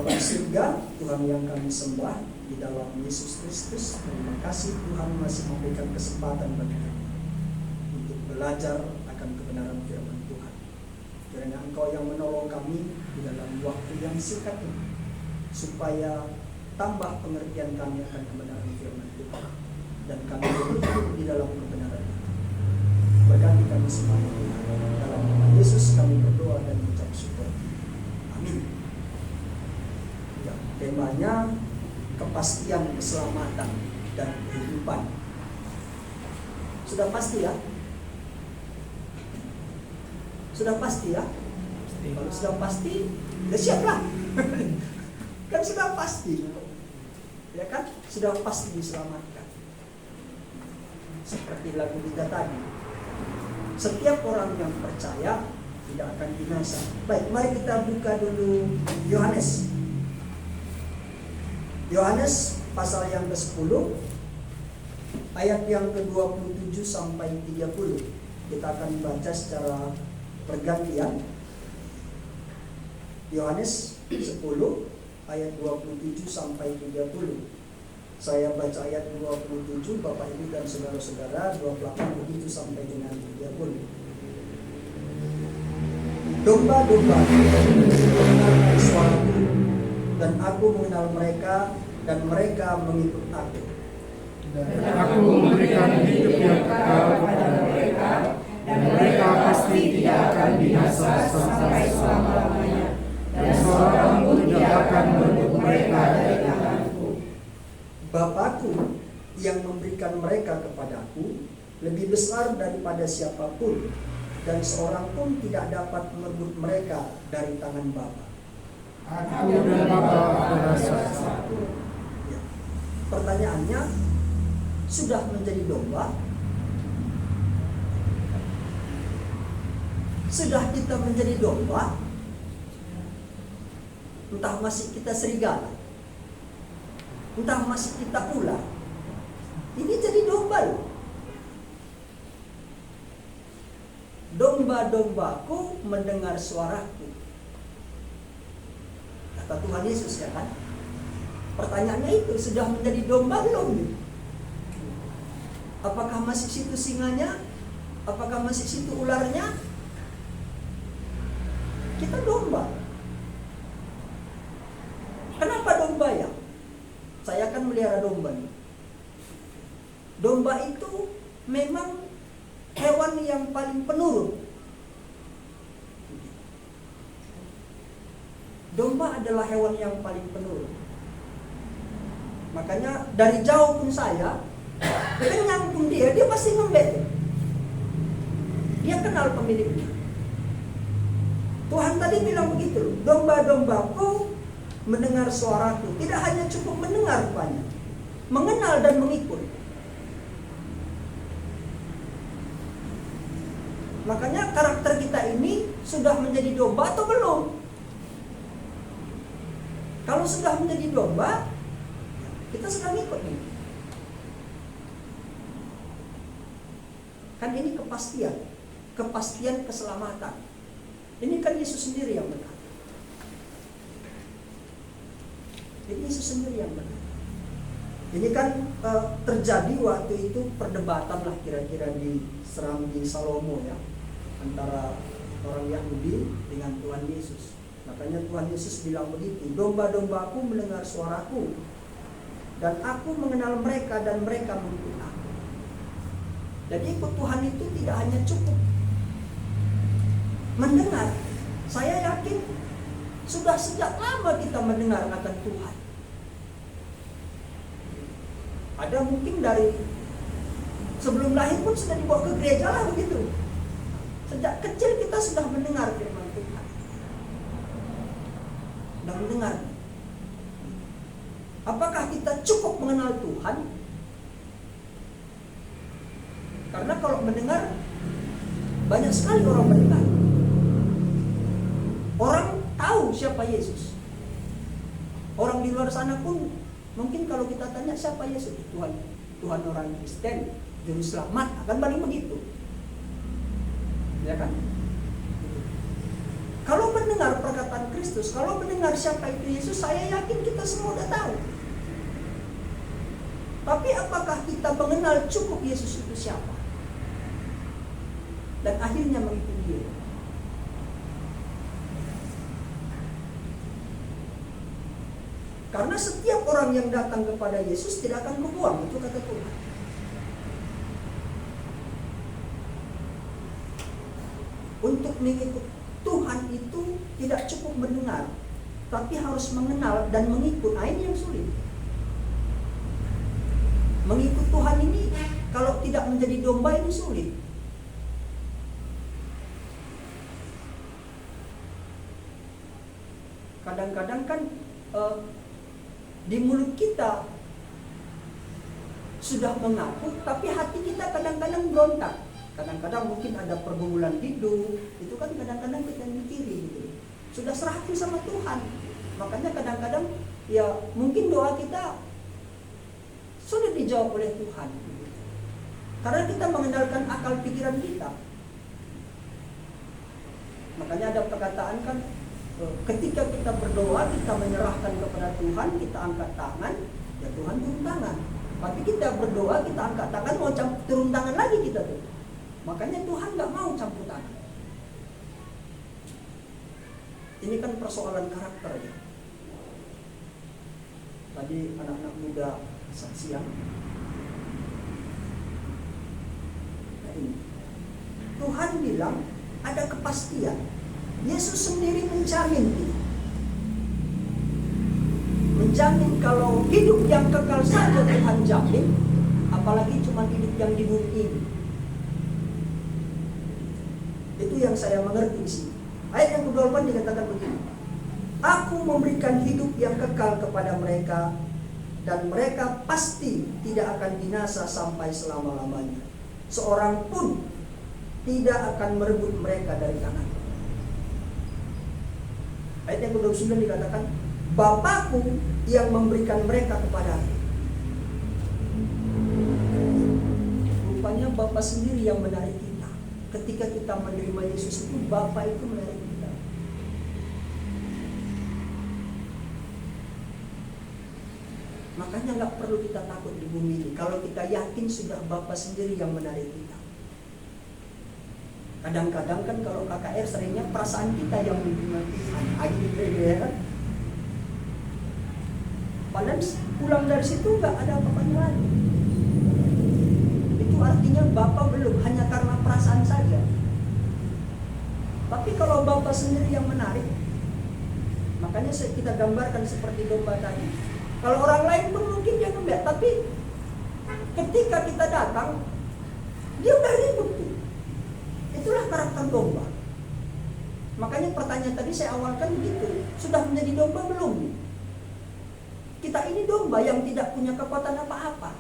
Speaker 8: Bapa di surga, Tuhan yang kami sembah di dalam Yesus Kristus, terima kasih Tuhan masih memberikan kesempatan bagi kami untuk belajar akan kebenaran firman Tuhan. Kiranya Engkau yang menolong kami di dalam waktu yang singkat ini, supaya tambah pengertian kami akan kebenaran firman Tuhan, dan kami hidup di dalam kebenaran itu. Berkati kami semuanya Tuhan. Dalam nama Yesus kami berdoa dan mengucap syukur. Amin. Ya, temanya kepastian keselamatan dan kehidupan. Sudah pasti ya? Sudah pasti ya? Kalau sudah pasti, ya siaplah. Kan sudah pasti. Ya kan? Sudah pasti diselamatkan. Seperti lagu kita tadi. Setiap orang yang percaya tidak akan binasa. Baik, mari kita buka dulu Yohanes. Yohanes pasal yang ke-10 ayat yang ke-27 sampai 30. Kita akan baca secara bergantian. Yohanes 10 ayat 27 sampai 30. Saya baca ayat 27, Bapak Ibu dan saudara-saudara, 28 begitu sampai dengan 30. Domba-domba mendengar suaraku, dan aku mengenal mereka, dan mereka mengikut aku.
Speaker 9: Dan aku memberikan hidup yang kekal kepada mereka, dan mereka pasti tidak akan binasa sampai selama-lamanya, dan seorang pun tidak akan merebut mereka dari tanganku.
Speaker 8: Bapakku yang memberikan mereka kepadaku lebih besar daripada siapapun, dan seorang pun tidak dapat merebut mereka dari tangan Bapa.
Speaker 9: Aku dan Bapa adalah satu.
Speaker 8: Ya. Pertanyaannya, sudah menjadi domba? Sudah kita menjadi domba? Entah masih kita serigala, entah masih kita ular. Ini jadi domba loh. Domba-dombaku mendengar suaraku, kata Tuhan Yesus, ya kan? Pertanyaannya itu, sudah menjadi domba belum? Apakah masih situ singanya? Apakah masih situ ularnya? Kita domba. Kenapa domba ya? Saya akan melihara domba nih. Domba itu memang hewan yang paling penurut. Domba adalah hewan yang paling penurut. Makanya dari jauh pun saya, kenyang pun dia pasti ngembek. Dia kenal pemiliknya. Tuhan tadi bilang begitu, domba-dombaku mendengar suaraku. Tidak hanya cukup mendengar rupanya, mengenal dan mengikut. Makanya karakter kita ini sudah menjadi domba atau belum? Kalau sudah menjadi domba, kita sudah ngikut nih. Kan ini kepastian keselamatan. Ini kan Yesus sendiri yang benar. Ini Yesus sendiri yang benar. Ini kan terjadi waktu itu perdebatan lah kira-kira di Serambi Salomo ya, antara orang Yahudi dengan Tuhan Yesus. Makanya Tuhan Yesus bilang begitu, domba-dombaku mendengar suaraku, dan aku mengenal mereka dan mereka mengikut aku. Jadi ikut Tuhan itu tidak hanya cukup mendengar. Saya yakin sudah sejak lama kita mendengar akan Tuhan. Ada mungkin dari sebelum lahir pun sudah dibawa ke gereja lah begitu. Sejak kecil kita sudah mendengar firman Tuhan. Sudah mendengar. Apakah kita cukup mengenal Tuhan? Karena kalau mendengar, banyak sekali orang mendengar. Orang tahu siapa Yesus. Orang di luar sana pun mungkin kalau kita tanya siapa Yesus, Tuhan orang Kristen, juru selamat, akan paling begitu. Ya kan? Kalau mendengar mendengar perkataan Kristus, kalau mendengar siapa itu Yesus, saya yakin kita semua udah tahu. Tapi apakah kita mengenal cukup Yesus itu siapa? Dan akhirnya mengikuti Dia. Karena setiap orang yang datang kepada Yesus tidak akan kebuang, itu kata Tuhan. Untuk mengikut Tuhan itu tidak cukup mendengar, tapi harus mengenal dan mengikut. Nah, ini yang sulit. Mengikut Tuhan ini kalau tidak menjadi domba ini sulit. Kadang-kadang kan di mulut kita sudah mengaku, tapi hati kita kadang-kadang berontak. Kadang-kadang mungkin ada pergumulan hidup, itu kan kadang-kadang kita mikiri gitu. Sudah serahkan sama Tuhan. Makanya kadang-kadang ya mungkin doa kita sudah dijawab oleh Tuhan. Karena kita mengandalkan akal pikiran kita. Makanya ada perkataan kan, ketika kita berdoa, kita menyerahkan kepada Tuhan, kita angkat tangan, ya Tuhan turun tangan. Tapi kita berdoa, kita angkat tangan, mau turun tangan lagi kita tuh. Makanya Tuhan nggak mau campur tangan. Ini kan persoalan karakter ya. Tadi anak-anak muda saksian. Nah ini, Tuhan bilang ada kepastian. Yesus sendiri menjamin itu. Menjamin kalau hidup yang kekal saja Tuhan jamin, apalagi cuma hidup yang di bumi ini. Itu yang saya mengerti di sini. Ayat yang ke-28 dikatakan begini. Aku memberikan hidup yang kekal kepada mereka, dan mereka pasti tidak akan binasa sampai selama-lamanya. Seorang pun tidak akan merebut mereka dari tanganku. Ayat yang ke-29 dikatakan, Bapakku yang memberikan mereka kepadaku. Rupanya Bapa sendiri yang menarik kita. Ketika kita menerima Yesus itu, Bapa itu menarik kita. Makanya nggak perlu kita takut di bumi ini. Kalau kita yakin sudah Bapa sendiri yang menarik kita. Kadang-kadang kan kalau KKR seringnya perasaan kita yang membina Tuhan. Gitu ya kan? Padahal pulang dari situ nggak ada apa-apanya lagi. Itu artinya Bapa belum, hanya karena perasaan saja. Tapi kalau Bapa sendiri yang menarik, makanya kita gambarkan seperti domba tadi. Kalau orang lain pun mungkin dia nggak, tapi ketika kita datang, dia udah ribut tuh. Itulah karakter domba. Makanya pertanyaan tadi saya awalkan begitu, sudah menjadi domba belum? Kita ini domba yang tidak punya kekuatan apa-apa,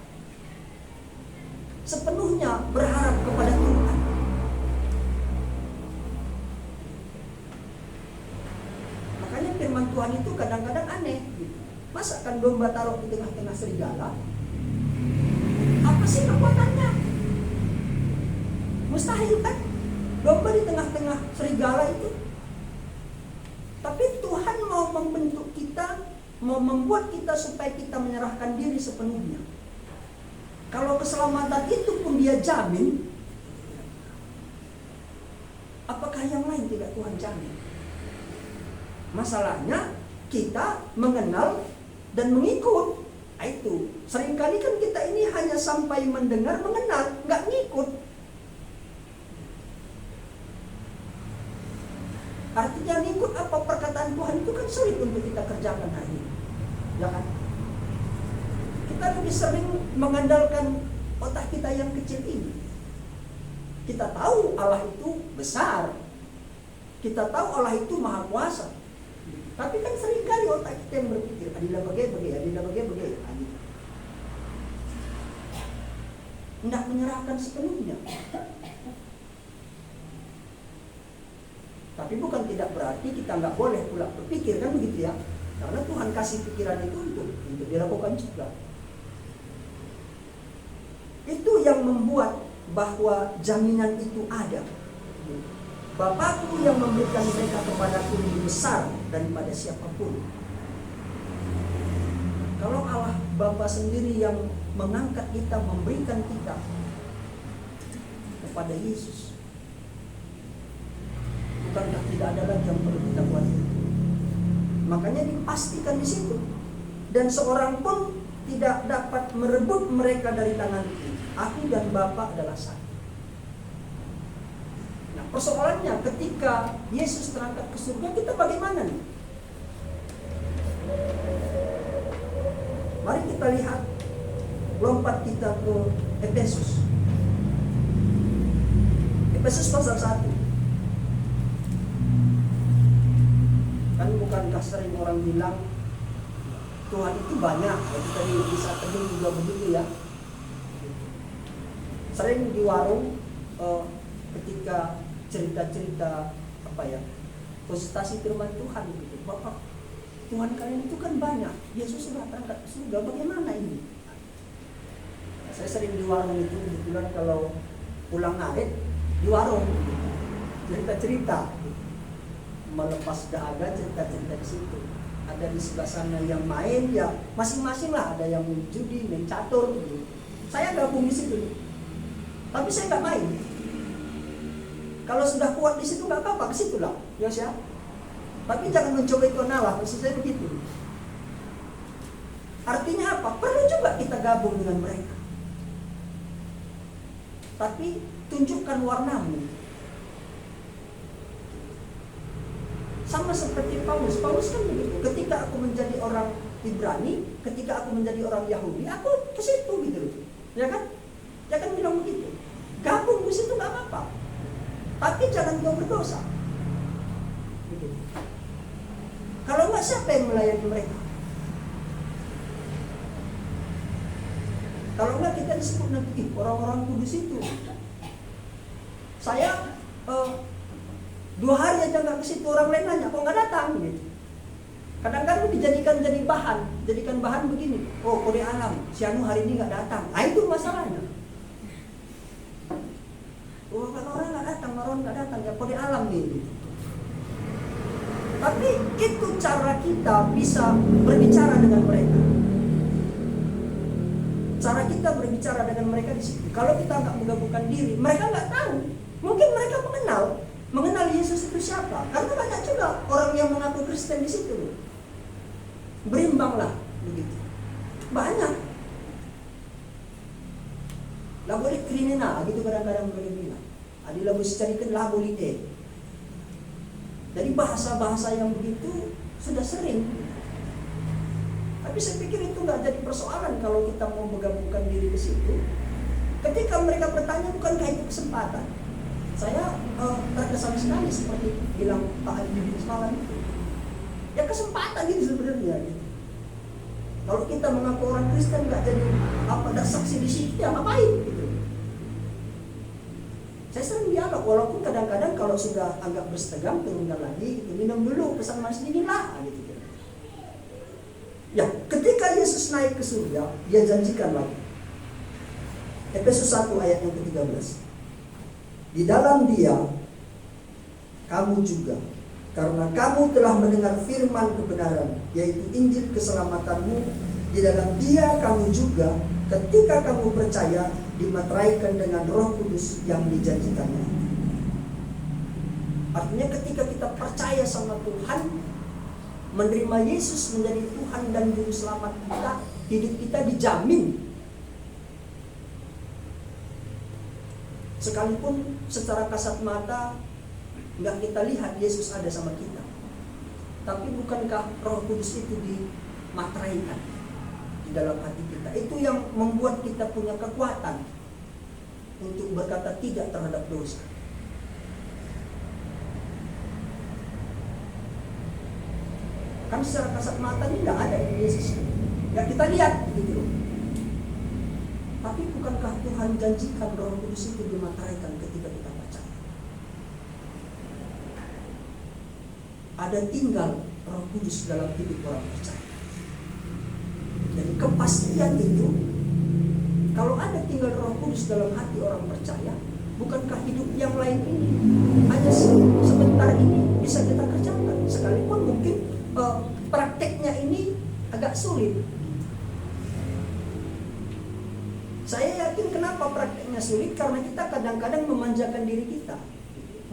Speaker 8: sepenuhnya berharap kepada Tuhan. Makanya firman Tuhan itu kadang-kadang aneh. Masa kan domba taruh di tengah-tengah serigala? Apa sih kekuatannya? Mustahil kan? Domba di tengah-tengah serigala itu. Tapi Tuhan mau membentuk kita, mau membuat kita supaya kita menyerahkan diri sepenuhnya. Kalau keselamatan itu pun Dia jamin, apakah yang lain tidak Tuhan jamin? Masalahnya kita mengenal dan mengikut. Itu seringkali kan kita ini hanya sampai mendengar, mengenal, nggak ngikut. Artinya ngikut apa perkataan Tuhan itu kan sulit untuk kita kerjakan hari ini, ya kan? Kita lebih sering mengandalkan otak kita yang kecil ini. Kita tahu Allah itu besar, kita tahu Allah itu maha kuasa, tapi kan seringkali otak kita yang berpikir, adilah bagai, hendak menyerahkan sepenuhnya. Tapi bukan tidak berarti kita nggak boleh pula berpikir, kan begitu ya? Karena Tuhan kasih pikiran itu untuk dilakukan juga. Itu yang membuat bahwa jaminan itu ada. Bapakku yang memberikan mereka kepadaku lebih besar daripada siapapun. Kalau Allah Bapa sendiri yang mengangkat kita, memberikan kita kepada Yesus, bukankah tidak ada lagi yang perlu kita khawatir? Makanya dipastikan di situ. Dan seorang pun tidak dapat merebut mereka dari tanganku. Aku dan Bapa adalah satu. Nah, persoalannya ketika Yesus terangkat ke surga, kita bagaimana nih? Mari kita lihat, lompat kita ke Efesus. Efesus pasal 1. Kan bukankah sering orang bilang Tuhan itu banyak? Jadi tadi bisa teduh juga begitu ya. Sering di warung ketika cerita-cerita konsultasi firman Tuhan gitu. Bapak, Tuhan kalian itu kan banyak. Yesus sudah terangkat ke surga, bagaimana ini? Saya sering di warung itu, kebetulan kalau pulang ngarit di warung cerita-cerita, melepas dahaga cerita-cerita di situ. Ada di sebelah sana yang main, ya masing-masing lah. Ada yang judi, main catur gitu. Saya gabung di situ, tapi saya nggak main. Kalau sudah kuat di situ nggak apa-apa, ke situ lah, ya siap. Tapi jangan mencoba itu Allah, maksud saya begitu. Artinya apa? Perlu juga kita gabung dengan mereka. Tapi tunjukkan warnamu. Sama seperti Paulus. Paulus kan begitu. Ketika aku menjadi orang Ibrani, ketika aku menjadi orang Yahudi, aku ke situ gitu loh. Ya kan? Jangan bilang begitu. Gabung di situ nggak apa-apa. Tapi jangan kau berdosa. Begitu. Kalau nggak, siapa yang melayani mereka? Kalau nggak, kita disebut nanti orang-orang kudus itu. Saya 2 hari aja nggak ke situ, orang lain nanya, kok nggak datang? Gitu. Kadang-kadang dijadikan jadikan bahan begini. Oh, kode alam, si Anu hari ini nggak datang. Nah, itu masalahnya. Oh, kalau orang nggak datang, ya kode alam nih. Gitu. Tapi itu cara kita bisa berbicara dengan mereka. Cara kita berbicara dengan mereka di situ. Kalau kita nggak menggabungkan diri, mereka nggak tahu. Mungkin mereka mengenal Yesus itu siapa. Karena banyak juga orang yang mengaku Kristen di situ. Berimbanglah begitu. Banyak. Lah boleh kriminal gitu kadang-kadang boleh bilang. Adilah mesti carikan lah boleh deh. Jadi bahasa-bahasa yang begitu sudah sering. Tapi saya pikir itu nggak jadi persoalan kalau kita mau menggabungkan diri ke situ. Ketika mereka bertanya, bukankah itu kesempatan? Saya terkesan sekali seperti bilang Pak Adi semalam itu. Ya kesempatan gitu sebenarnya. Gitu. Kalau kita mengaku orang Kristen nggak jadi ada saksi di situ, ya ngapain? Gitu. Saya sering dialog, walaupun kadang-kadang kalau sudah agak bersetegang turunkan lagi, gitu, minum dulu pesan mas dingin lah. Gitu. Ya, ketika Yesus naik ke surga, dia janjikan lagi. Efesus 1 ayat yang ke-13. Di dalam Dia, kamu juga, karena kamu telah mendengar firman kebenaran, yaitu Injil keselamatanmu, di dalam Dia kamu juga, ketika kamu percaya, dimateraikan dengan Roh Kudus yang dijanjikannya. Artinya ketika kita percaya sama Tuhan, menerima Yesus menjadi Tuhan dan Juru Selamat kita, hidup kita dijamin. Sekalipun secara kasat mata nggak kita lihat Yesus ada sama kita, tapi bukankah Roh Kudus itu dimateraikan di dalam hati kita? Itu yang membuat kita punya kekuatan untuk berkata tidak terhadap dosa. Kan secara kasat mata ini nggak ada Yesus, nggak kita lihat gitu. Tapi bukankah Tuhan janjikan Roh Kudus itu dimateraikan ketika kita percaya? Ada tinggal Roh Kudus dalam hidup orang percaya. Dan kepastian itu, kalau ada tinggal Roh Kudus dalam hati orang percaya, bukankah hidup yang lain ini hanya kebenaran ini bisa kita kerjakan, sekalipun mungkin prakteknya ini agak sulit. Saya yakin kenapa prakteknya sulit, karena kita kadang-kadang memanjakan diri kita,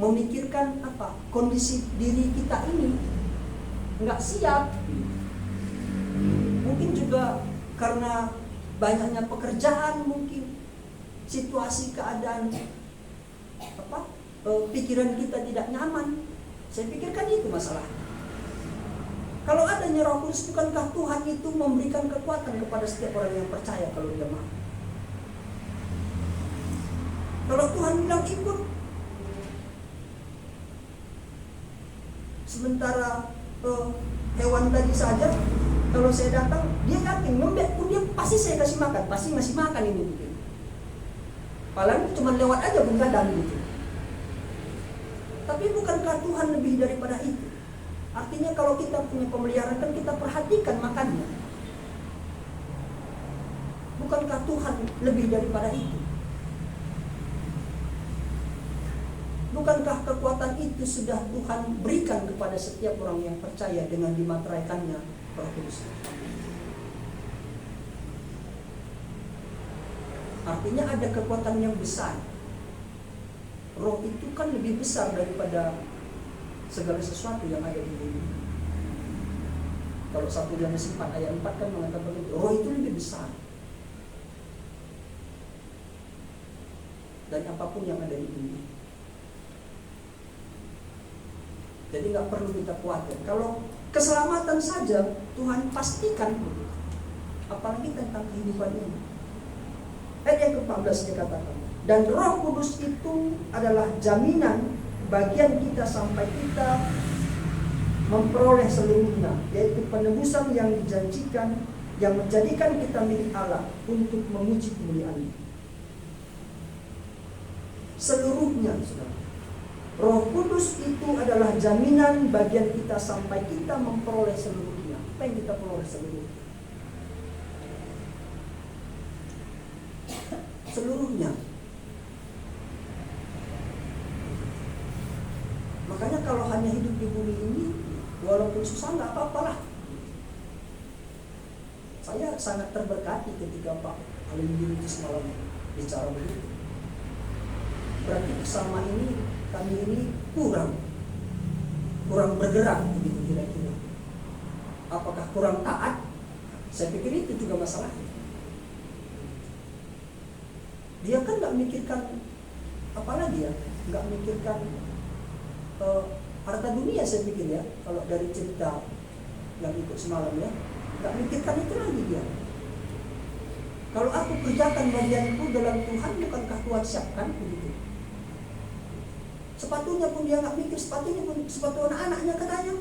Speaker 8: memikirkan kondisi diri kita ini nggak siap. Mungkin juga karena banyaknya pekerjaan, mungkin situasi keadaan pikiran kita tidak nyaman. Saya pikirkan itu masalah. Kalau adanya Roh Kudus, bukankah Tuhan itu memberikan kekuatan kepada setiap orang yang percaya kalau dia mau? Kalau Tuhan bilang ikut, sementara hewan tadi saja, kalau saya datang, dia yakin, lembek pun dia pasti saya kasih makan, pasti ngasih makan ini mungkin. Padahal cuma lewat aja begadang gitu. Tapi bukankah Tuhan lebih daripada itu? Artinya kalau kita punya pemeliharaan, kan kita perhatikan makannya. Bukankah Tuhan lebih daripada itu? Bukankah kekuatan itu sudah Tuhan berikan kepada setiap orang yang percaya dengan dimateraikannya Roh Kudus? Artinya ada kekuatan yang besar. Roh itu kan lebih besar daripada segala sesuatu yang ada di bumi. Kalau 1 Yohanes 4 ayat 4 kan mengatakan begitu. Roh itu lebih besar dari apapun yang ada di bumi. Jadi nggak perlu kita khawatir. Kalau keselamatan saja Tuhan pastikan, apalagi tentang kehidupan ini. Ayat yang ke-14 dikatakan, dan Roh Kudus itu adalah jaminan bagian kita sampai kita memperoleh seluruhnya, yaitu penebusan yang dijanjikan, yang menjadikan kita milik Allah untuk memuji kemuliaan-Nya. Seluruhnya, saudara. Roh Kudus itu adalah jaminan bagian kita sampai kita memperoleh seluruhnya. Apa yang kita peroleh seluruhnya? Seluruhnya. Makanya kalau hanya hidup di bumi ini, walaupun susah nggak apa-apalah. Saya sangat terberkati ketika Pak Alim itu semalam bicara begitu. Berarti bersama ini kami ini kurang bergerak begitu kira-kira. Apakah kurang taat? Saya pikir itu juga masalah. Dia kan nggak mikirkan apalagi ya, nggak mikirkan harta dunia, saya pikir ya. Kalau dari cerita yang ikut semalam ya, nggak mikirkan itu lagi dia. Kalau aku kerjakan bagianku dalam Tuhan, bukankah Tuhan siapkan begitu? Sepatunya pun dia nggak mikir, sepatunya pun sepatu anak-anaknya katanya,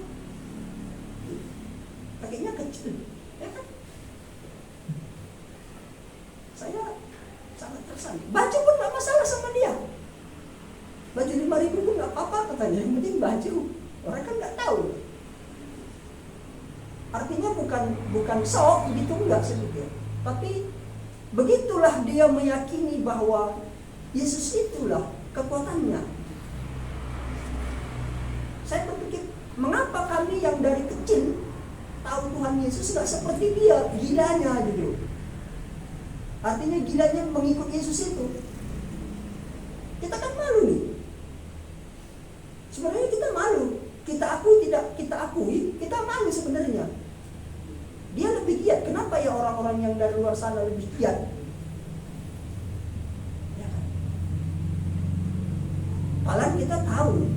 Speaker 8: kakinya kecil, ya kan? Saya sangat tersanjung. Baju pun nggak masalah sama dia. Baju 5.000 pun nggak apa-apa katanya, yang penting baju. Orang kan nggak tahu. Artinya bukan sok gitu, enggak sedikit. Tapi begitulah dia meyakini bahwa Yesus itulah kekuatannya. Saya berpikir, mengapa kami yang dari kecil tahu Tuhan Yesus nggak seperti dia, gilanya gitu. Artinya gilanya mengikut Yesus itu. Kita kan malu nih. Sebenarnya kita malu. Kita akui, kita malu sebenarnya. Dia lebih giat. Kenapa ya orang-orang yang dari luar sana lebih giat? Ya kan? Padahal kita tahu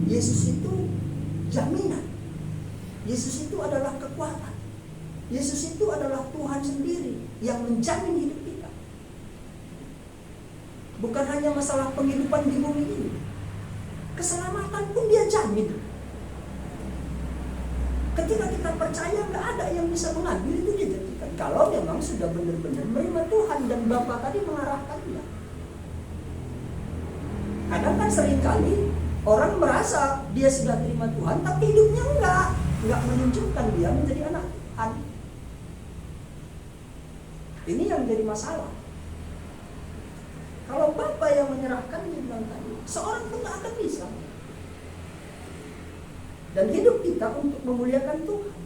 Speaker 8: Yesus itu jaminan. Yesus itu adalah kekuatan. Yesus itu adalah Tuhan sendiri yang menjamin hidup kita. Bukan hanya masalah penghidupan di bumi ini, keselamatan pun dia jamin. Ketika kita percaya, nggak ada yang bisa mengambil itu dijadikan. Kalau memang sudah benar-benar menerima Tuhan dan Bapa tadi mengarahkannya. Kadang kan seringkali orang merasa dia sudah terima Tuhan, tapi hidupnya nggak menunjukkan dia menjadi anak Tuhan. Ini yang jadi masalah. Kalau Bapa yang menyerahkan, dia bilang tadi, seorang pun nggak akan bisa. Dan hidup kita untuk memuliakan Tuhan.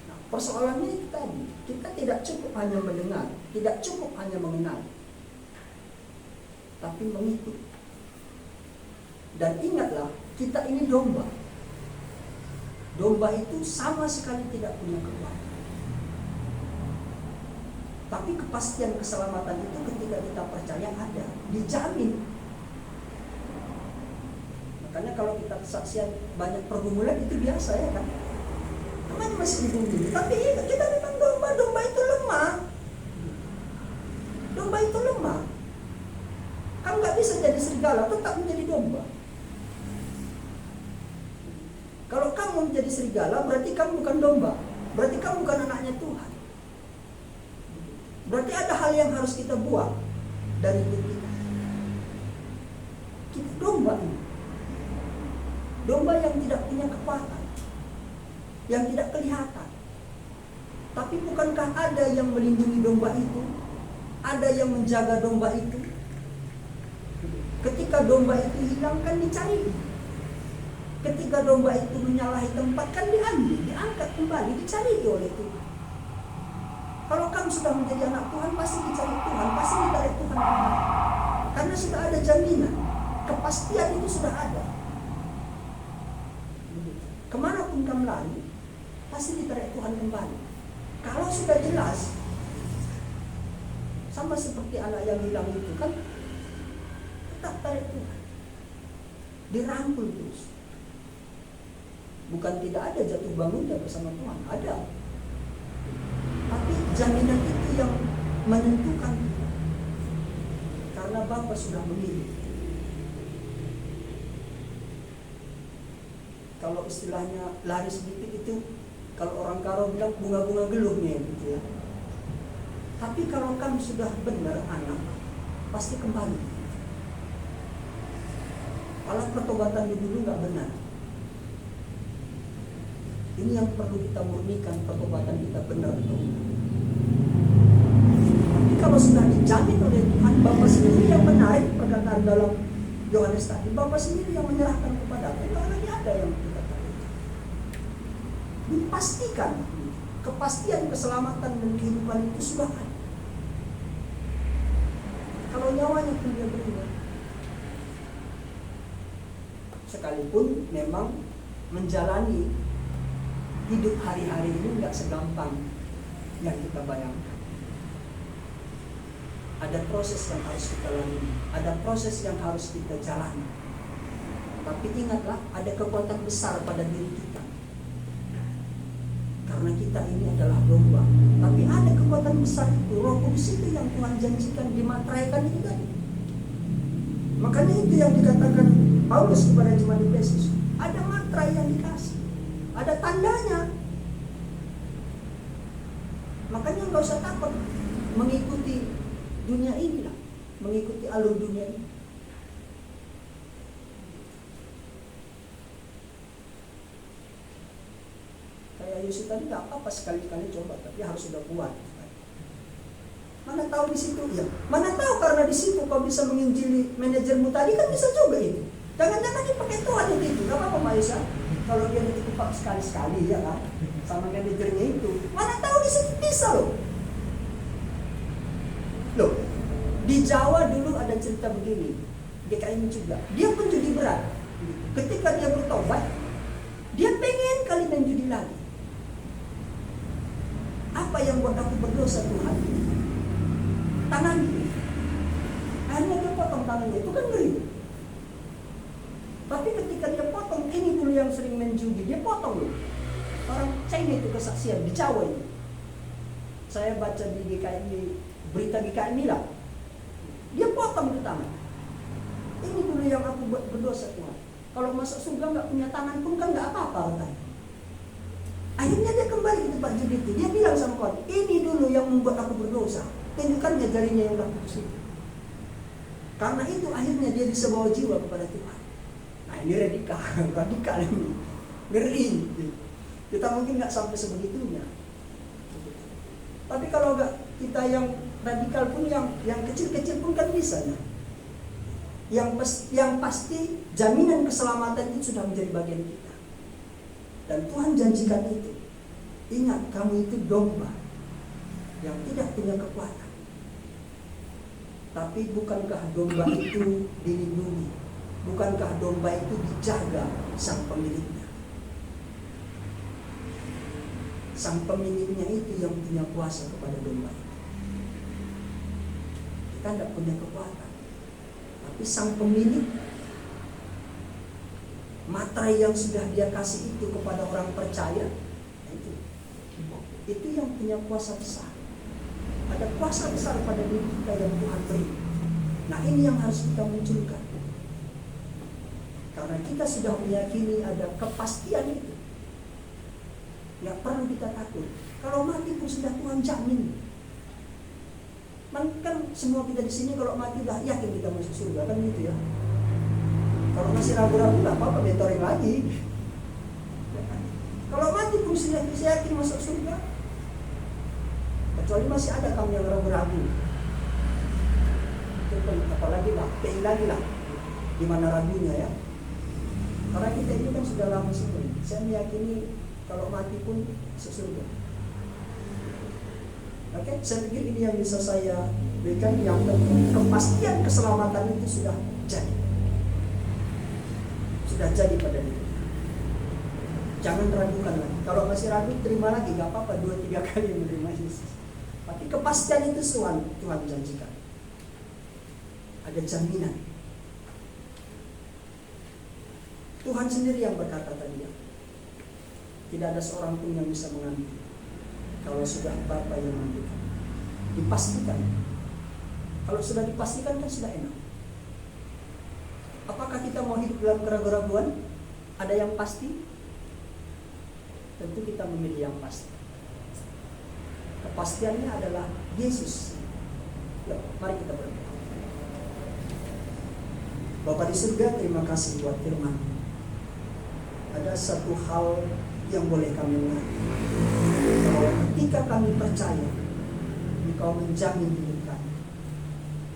Speaker 8: Nah, persoalannya itu tadi, kita tidak cukup hanya mendengar, tidak cukup hanya mengenal, tapi mengikut. Dan ingatlah, kita ini domba. Domba itu sama sekali tidak punya kekuatan. Tapi kepastian keselamatan itu ketika kita percaya ada, dijamin. Makanya kalau kita kesaksian banyak pergumulan itu biasa ya kan. Namanya masih di bumi. Tapi kita memang domba, domba itu lemah. Domba itu lemah. Kamu nggak bisa jadi serigala, tetap menjadi domba. Kalau kamu menjadi serigala, berarti kamu bukan domba. Berarti kamu bukan anaknya Tuhan. Berarti ada hal yang harus kita buang dari hidup kita. Kita domba ini. Domba yang tidak punya kekuatan, yang tidak kelihatan. Tapi bukankah ada yang melindungi domba itu? Ada yang menjaga domba itu? Ketika domba itu hilang kan dicari. Ketika domba itu menyalahi tempat kan diambil, diangkat kembali, dicari oleh Tuhan. Kalau kamu sudah menjadi anak Tuhan, pasti dicari Tuhan, pasti ditarik Tuhan kembali. Karena sudah ada jaminan, kepastian itu sudah ada. Kemanapun kamu lari, pasti ditarik Tuhan kembali. Kalau sudah jelas, sama seperti anak yang hilang itu kan, tetap tarik Tuhan, dirangkul terus. Bukan tidak ada jatuh bangunnya bersama Tuhan, ada. Tapi jaminan itu yang menentukan, karena Bapa sudah memilih. Kalau istilahnya lari sedikit itu, kalau orang Karo bilang bunga-bunga geluhnya gitu ya. Tapi kalau kamu sudah benar anak, pasti kembali. Alat pertobatan dulu nggak benar. Ini yang perlu kita murnikan, pertobatan kita benar atau enggak. Tapi kalau sudah dijamin oleh Tuhan, Bapa sendiri yang menarik perkataan dalam Yohanes tadi, Bapa sendiri yang menyerahkan kepada kita, lagi ada yang kita tarik. Dipastikan, kepastian keselamatan dan kehidupan itu sudah ada. Kalau nyawanya pun dia berikan. Sekalipun memang menjalani hidup hari-hari ini nggak segampang yang kita bayangkan. Ada proses yang harus kita lalui, ada proses yang harus kita jalani. Tapi ingatlah, ada kekuatan besar pada diri kita. Karena kita ini adalah domba. Tapi ada kekuatan besar itu, Roh Kudus itu yang Tuhan janjikan dimateraikan itu tadi. Makanya itu yang dikatakan Paulus kepada jemaat di Efesus. Ada materai yang dikasih. Ada tandanya. Makanya nggak usah takut mengikuti dunia ini lah, mengikuti alur dunia ini. Kayak Yusuf tadi nggak apa-apa sekali-kali coba, tapi harus sudah buat. Mana tahu di situ ya? Mana tahu karena di situ kau bisa menginjili manajermu tadi kan bisa juga itu. Jangan-jangan dipakai Tuhan itu, nggak apa-apa Mbak Isa. Kalau dia ditutup sekali-sekali ya kan, sama manajernya itu, mana tahu di situ bisa loh. Loh, di Jawa dulu ada cerita begini, DKI juga. Dia penjudi berat. Ketika dia bertobat, dia pengen kali main judi lagi. Apa yang buat aku berdosa Tuhan? Tangannya. Akhirnya dia potong tangannya, itu kan ngeri. Tapi ketika dia potong, ini dulu yang sering main judi, dia potong loh. Orang China itu kesaksian, di Jawa itu. Saya baca di GKI, berita GKI Mila. Dia potong di tangan. Ini dulu yang aku buat berdosa Tuhan. Kalau masuk surga nggak punya tangan pun kan nggak apa-apa katanya. Akhirnya dia kembali ke tempat judi itu. Dia bilang sama kawan, ini dulu yang membuat aku berdosa. Tunjukkan jarinya yang udah putus itu. Karena itu akhirnya dia bisa bawa jiwa kepada Tuhan. Nah ini radikal ini, ngeri. Kita mungkin nggak sampai sebegitunya. Tapi kalau nggak kita yang radikal pun yang kecil-kecil pun kan bisa ya. Yang pasti jaminan keselamatan itu sudah menjadi bagian kita. Dan Tuhan janjikan itu. Ingat, kamu itu domba yang tidak punya kekuatan. Tapi bukankah domba itu dilindungi? Bukankah domba itu dijaga sang pemiliknya? Sang pemiliknya itu yang punya kuasa kepada domba itu. Kita tidak punya kekuatan. Tapi sang pemilik, materai yang sudah dia kasih itu kepada orang percaya, itu yang punya kuasa besar. Ada kuasa besar pada diri kita yang Tuhan beri. Nah, ini yang harus kita munculkan. Karena kita sudah meyakini ada kepastian itu. Nggak perlu kita takut. Kalau mati pun sudah Tuhan jamin. Kan semua kita di sini kalau mati dah yakin kita masuk surga, kan gitu ya. Kalau masih ragu-ragu nggak apa-apa, mentoring lagi. Kalau mati pun sudah yakin masuk surga. Kecuali masih ada kamu yang ragu-ragu. Apalagi lah, PI lagi lah. Di mana ragunya ya? Karena kita ini kan sudah lama semua. Saya meyakini kalau mati pun masuk surga. Oke, saya pikir ini yang bisa saya berikan. Yang penting kepastian keselamatan itu sudah jadi pada diri. Jangan ragukan lagi. Kalau masih ragu, terima lagi, nggak apa-apa 2-3 kali menerima Yesus. Tapi kepastian itu Tuhan janjikan. Ada jaminan. Tuhan sendiri yang berkata tadi ya. Tidak ada seorang pun yang bisa mengambil. Kalau sudah Bapa yang menentukan, dipastikan. Kalau sudah dipastikan kan sudah enak. Apakah kita mau hidup dalam keraguan-keraguan? Ada yang pasti? Tentu kita memilih yang pasti. Kepastiannya adalah Yesus. Yuk, mari kita berdoa. Bapa di surga, terima kasih buat firman. Ada satu hal yang boleh kami mengerti. Bahwa ketika kami percaya, Engkau menjamin hidup kami.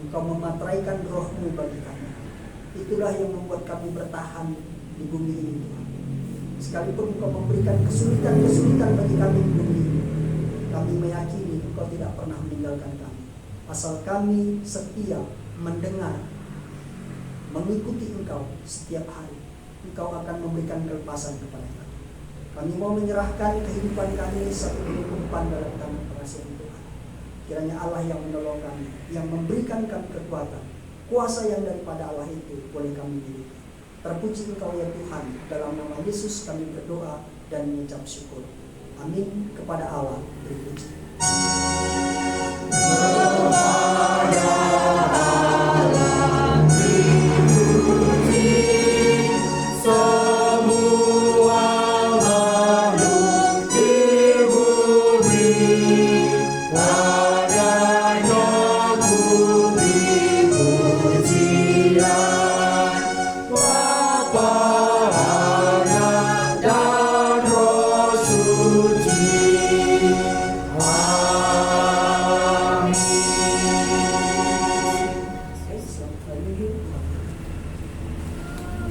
Speaker 8: Engkau memateraikan roh-Mu bagi kami. Itulah yang membuat kami bertahan di bumi ini, Tuhan. Sekalipun Engkau memberikan kesulitan-kesulitan bagi kami di bumi ini, kami meyakini Engkau tidak pernah meninggalkan kami. Asal kami setia mendengar, mengikuti Engkau setiap hari, Engkau akan memberikan kelepasan kepada kami. Kami mau menyerahkan kehidupan kami satu demi umpan dalam tangan pengasihan Tuhan. Kiranya Allah yang menolong kami, yang memberikan kami kekuatan, kuasa yang daripada Allah itu boleh kami miliki. Terpuji Engkau ya Tuhan. Dalam nama Yesus kami berdoa dan mengucap syukur. Amin. Kepada Allah berpuji. Haleluya.